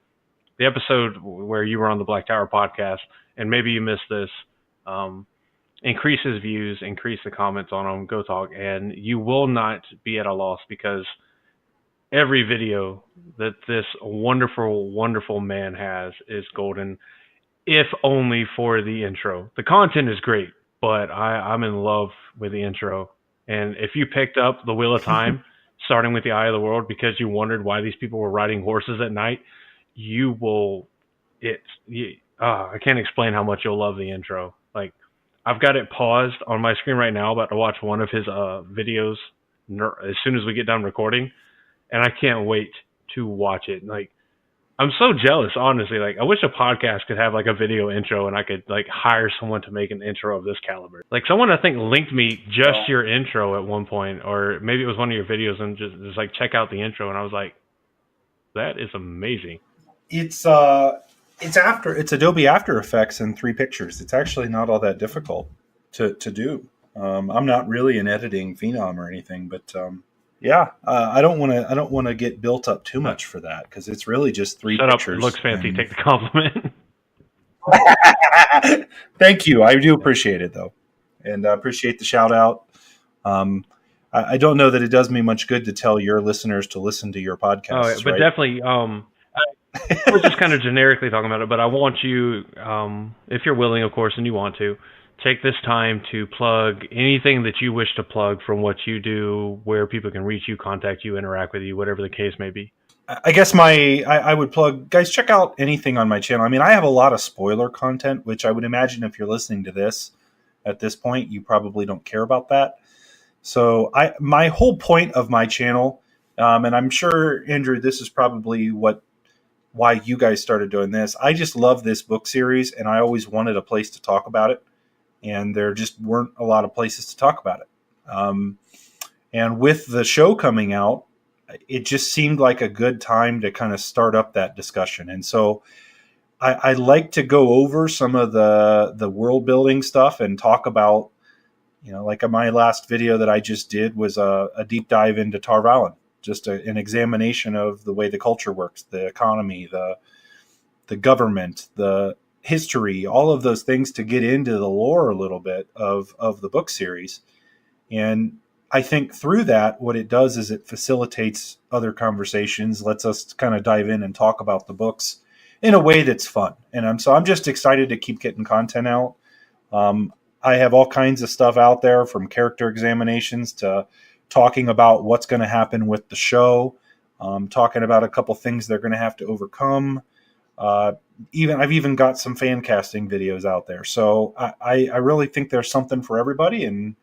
the episode where you were on the Black Tower podcast, and maybe you missed this. Increase his views, increase the comments on him, go talk, and you will not be at a loss because every video that this wonderful man has is golden, if only for the intro. The content is great, but I'm in love with the intro. And if you picked up The Wheel of Time, starting with the Eye of the World, because you wondered why these people were riding horses at night, you will. I can't explain how much you'll love the intro. Like, I've got it paused on my screen right now, about to watch one of his videos as soon as we get done recording, and I can't wait to watch it. Like, I'm so jealous, honestly. Like, I wish a podcast could have like a video intro, and I could like hire someone to make an intro of this caliber. Like, someone I think linked me just your intro at one point, or maybe it was one of your videos, and just like check out the intro, and I was like, that is amazing. it's Adobe After Effects in 3 pictures. It's actually not all that difficult to do. I'm not really an editing phenom or anything, but I don't want to get built up too much for that because it's really just 3 Shut pictures. Up, it looks fancy. Take the compliment. Thank you. I do appreciate it though, and I appreciate the shout out. I don't know that it does me much good to tell your listeners to listen to your podcasts. But right? definitely. We're just kind of generically talking about it, but I want you, if you're willing, of course, and you want to, take this time to plug anything that you wish to plug from what you do, where people can reach you, contact you, interact with you, whatever the case may be. I guess I would plug, guys, check out anything on my channel. I mean, I have a lot of spoiler content, which I would imagine if you're listening to this at this point, you probably don't care about that. So my whole point of my channel, and I'm sure, Andrew, this is probably why you guys started doing this. I just love this book series, and I always wanted a place to talk about it, and there just weren't a lot of places to talk about it. And with the show coming out, it just seemed like a good time to kind of start up that discussion. And so I like to go over some of the world building stuff and talk about, like my last video that I just did was a deep dive into Tar Valon. Just an examination of the way the culture works, the economy, the government, the history, all of those things to get into the lore a little bit of the book series. And I think through that, what it does is it facilitates other conversations, lets us kind of dive in and talk about the books in a way that's fun. And so I'm just excited to keep getting content out. I have all kinds of stuff out there, from character examinations to talking about what's going to happen with the show, talking about a couple things they're going to have to overcome. I've even got some fan casting videos out there. So I really think there's something for everybody. And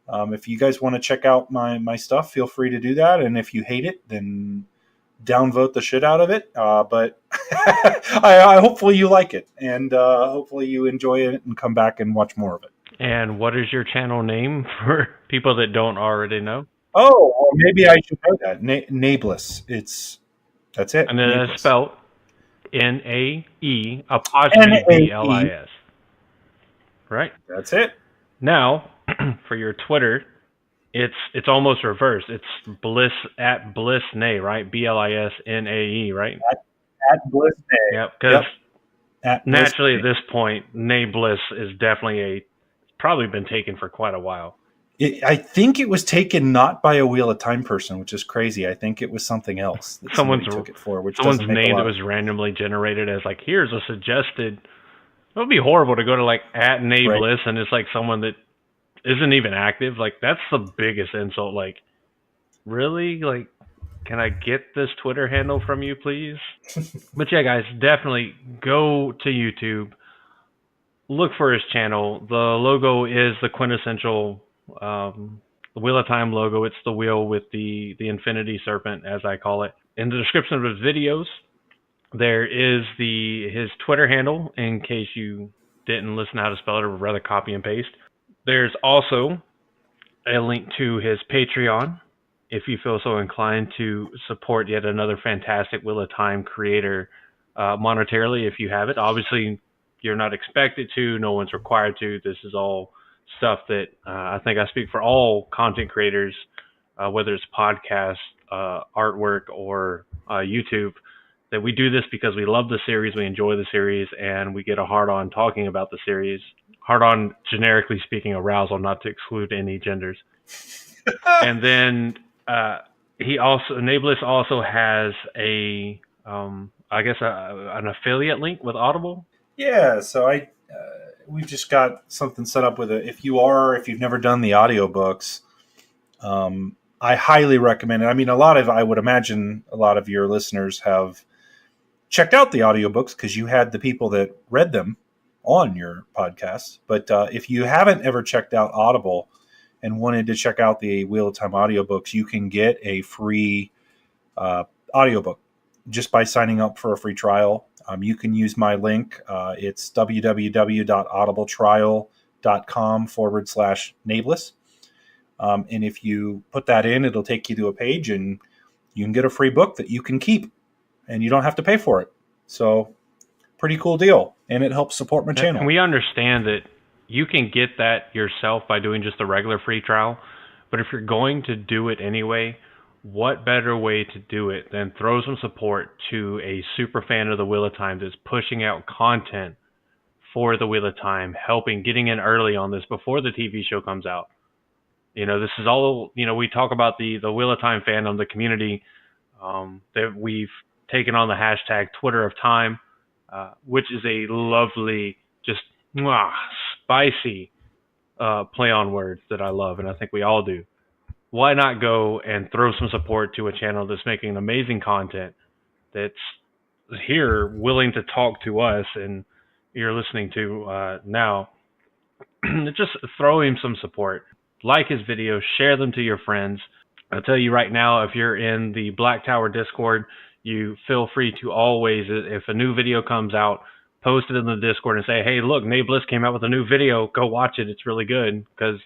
if you guys want to check out my stuff, feel free to do that. And if you hate it, then downvote the shit out of it. But I hopefully you like it, and hopefully you enjoy it and come back and watch more of it. And what is your channel name for people that don't already know? Oh, well, maybe I should know that. Nae'blis. That's it. And then Nae'blis. it's spelled Nae apostrophe Blis. Right? That's it. Now, for your Twitter, it's almost reversed. It's Bliss at Bliss Nae, right? BLISNAE, right? At Bliss Nae. Yep. Because naturally, Nae. at this point, Nae'blis is definitely probably been taken for quite a while. I think it was taken not by a Wheel of Time person, which is crazy. I think it was something else that someone took it for, which someone's doesn't make name a lot that was randomly generated as like, here's a suggested. It would be horrible to go to like at Nae'blis, right, and it's like someone that isn't even active. Like, that's the biggest insult. Like, really? Like, can I get this Twitter handle from you, please? But yeah, guys, definitely go to YouTube. Look for his channel. The logo is the quintessential the Wheel of Time logo. It's the wheel with the infinity serpent, as I call it. In the description of his videos, there is his Twitter handle, in case you didn't listen to how to spell it or would rather copy and paste. There's also a link to his Patreon, if you feel so inclined to support yet another fantastic Wheel of Time creator monetarily, if you have it. Obviously, you're not expected to. No one's required to. This is all stuff that I think I speak for all content creators, whether it's podcast, artwork, or YouTube, that we do this because we love the series, we enjoy the series, and we get a hard-on talking about the series. Hard-on, generically speaking, arousal, not to exclude any genders. And then Nae'blis also has an affiliate link with Audible. Yeah, so we've just got something set up with it. If you've never done the audiobooks, I highly recommend it. I mean, I would imagine a lot of your listeners have checked out the audiobooks because you had the people that read them on your podcast. But if you haven't ever checked out Audible and wanted to check out the Wheel of Time audiobooks, you can get a free audiobook just by signing up for a free trial. You can use my link. It's www.audibletrial.com/Nae'blis. And if you put that in, it'll take you to a page and you can get a free book that you can keep and you don't have to pay for it. So pretty cool deal. And it helps support my channel. And we understand that you can get that yourself by doing just a regular free trial. But if you're going to do it anyway, what better way to do it than throw some support to a super fan of the Wheel of Time that's pushing out content for the Wheel of Time, getting in early on this before the TV show comes out. This is all, we talk about the Wheel of Time fandom, the community, that we've taken on the hashtag Twitter of Time, which is a lovely, just spicy play on words that I love, and I think we all do. Why not go and throw some support to a channel that's making amazing content, that's here willing to talk to us, and you're listening to now. Just throw him some support. Like his videos, share them to your friends. I'll tell you right now, if you're in the Black Tower Discord, you feel free to always, if a new video comes out, post it in the Discord and say, hey, look, Nae'blis came out with a new video. Go watch it. It's really good, because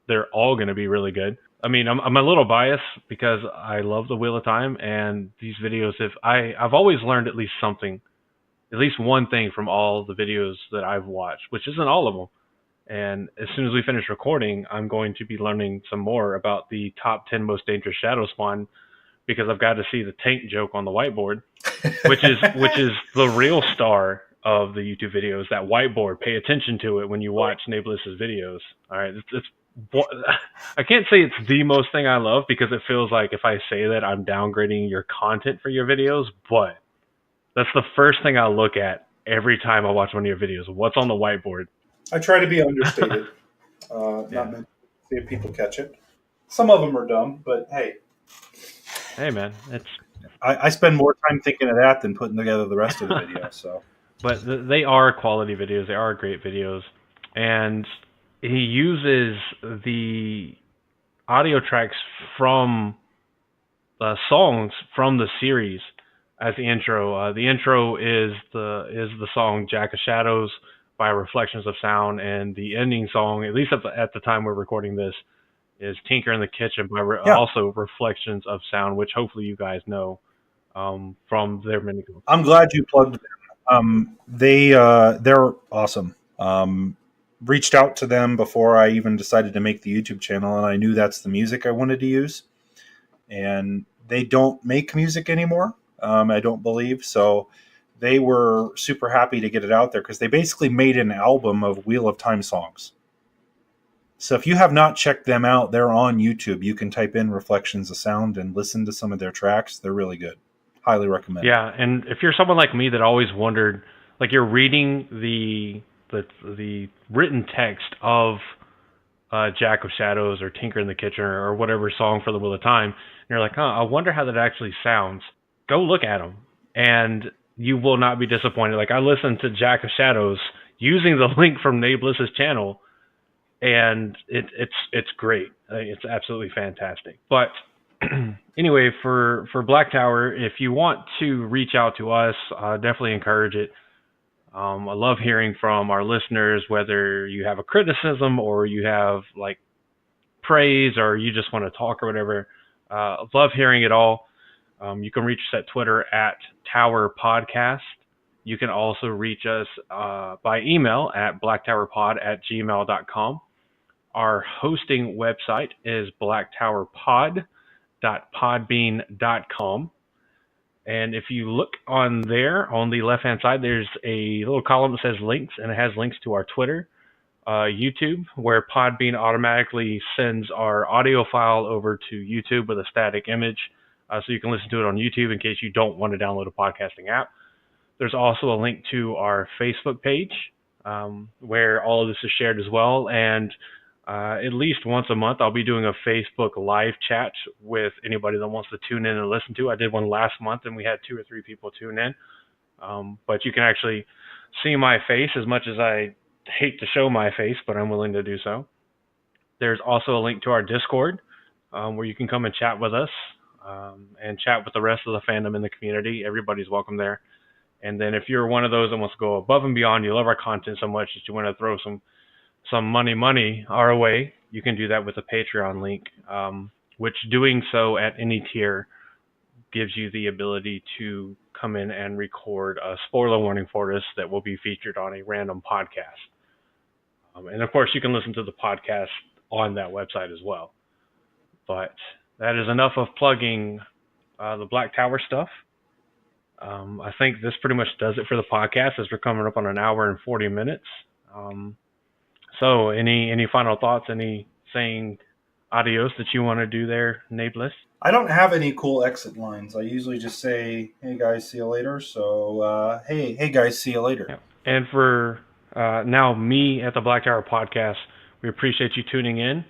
they're all going to be really good. I mean, I'm a little biased because I love the Wheel of Time, and these videos, I've always learned at least something, at least one thing from all the videos that I've watched, which isn't all of them. And as soon as we finish recording, I'm going to be learning some more about the top 10 most dangerous shadow spawn, because I've got to see the tank joke on the whiteboard, which is the real star of the YouTube videos. That whiteboard, pay attention to it when you watch Nae'blis' videos. All right, I can't say it's the most thing I love, because it feels like if I say that, I'm downgrading your content for your videos, but that's the first thing I look at every time I watch one of your videos. What's on the whiteboard? I try to be understated. Not Yeah. meant to see if people catch it. Some of them are dumb, but hey, Hey, man, it's I spend more time thinking of that than putting together the rest of the video. So but they are quality videos. They are great videos, and he uses the audio tracks from songs from the series as the intro. The intro is the song "Jack of Shadows" by Reflections of Sound, and the ending song, at least at the time we're recording this, is "Tinker in the Kitchen" by yeah, also Reflections of Sound, which hopefully you guys know from their mini. I'm glad you plugged them. They're awesome. Reached out to them before I even decided to make the YouTube channel, and I knew that's the music I wanted to use. And they don't make music anymore. I don't believe so. They were super happy to get it out there because they basically made an album of Wheel of Time songs. So if you have not checked them out, they're on YouTube. You can type in Reflections of Sound and listen to some of their tracks. They're really good. Highly recommend. Yeah, and if you're someone like me that always wondered, like you're reading the written text of Jack of Shadows or Tinker in the Kitchen or whatever song for the Wheel of Time, and you're like, huh, I wonder how that actually sounds. Go look at them, and you will not be disappointed. Like I listened to Jack of Shadows using the link from Nae'blis' channel, and it's great. It's absolutely fantastic. But anyway, for Black Tower, if you want to reach out to us, definitely encourage it. I love hearing from our listeners, whether you have a criticism or you have like praise or you just want to talk or whatever. Love hearing it all. You can reach us at Twitter at Tower Podcast. You can also reach us by email at blacktowerpod@gmail.com. Our hosting website is blacktowerpod.podbean.com. And if you look on there, on the left-hand side, there's a little column that says links, and it has links to our Twitter, YouTube, where Podbean automatically sends our audio file over to YouTube with a static image, so you can listen to it on YouTube in case you don't want to download a podcasting app. There's also a link to our Facebook page, where all of this is shared as well, and at least once a month, I'll be doing a Facebook live chat with anybody that wants to tune in and listen to. I did one last month, and we had 2 or 3 people tune in. But you can actually see my face, as much as I hate to show my face, but I'm willing to do so. There's also a link to our Discord, where you can come and chat with us and chat with the rest of the fandom in the community. Everybody's welcome there. And then if you're one of those that wants to go above and beyond, you love our content so much that you want to throw some money our way, you can do that with a Patreon link, which doing so at any tier gives you the ability to come in and record a spoiler warning for us that will be featured on a random podcast. And of course, you can listen to the podcast on that website as well. But that is enough of plugging the Black Tower stuff. I think this pretty much does it for the podcast, as we're coming up on an hour and 40 minutes. So, any final thoughts? Any saying adios that you want to do there, Nae'blis? I don't have any cool exit lines. I usually just say, "Hey guys, see you later." So, hey guys, see you later. Yeah. And for now, me at the Black Tower Podcast, we appreciate you tuning in,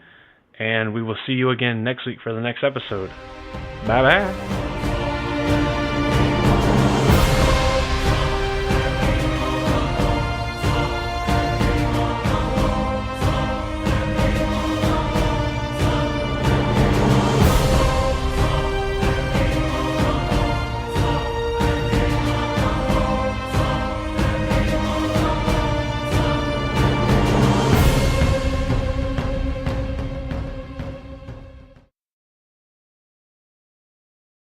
and we will see you again next week for the next episode. Bye bye.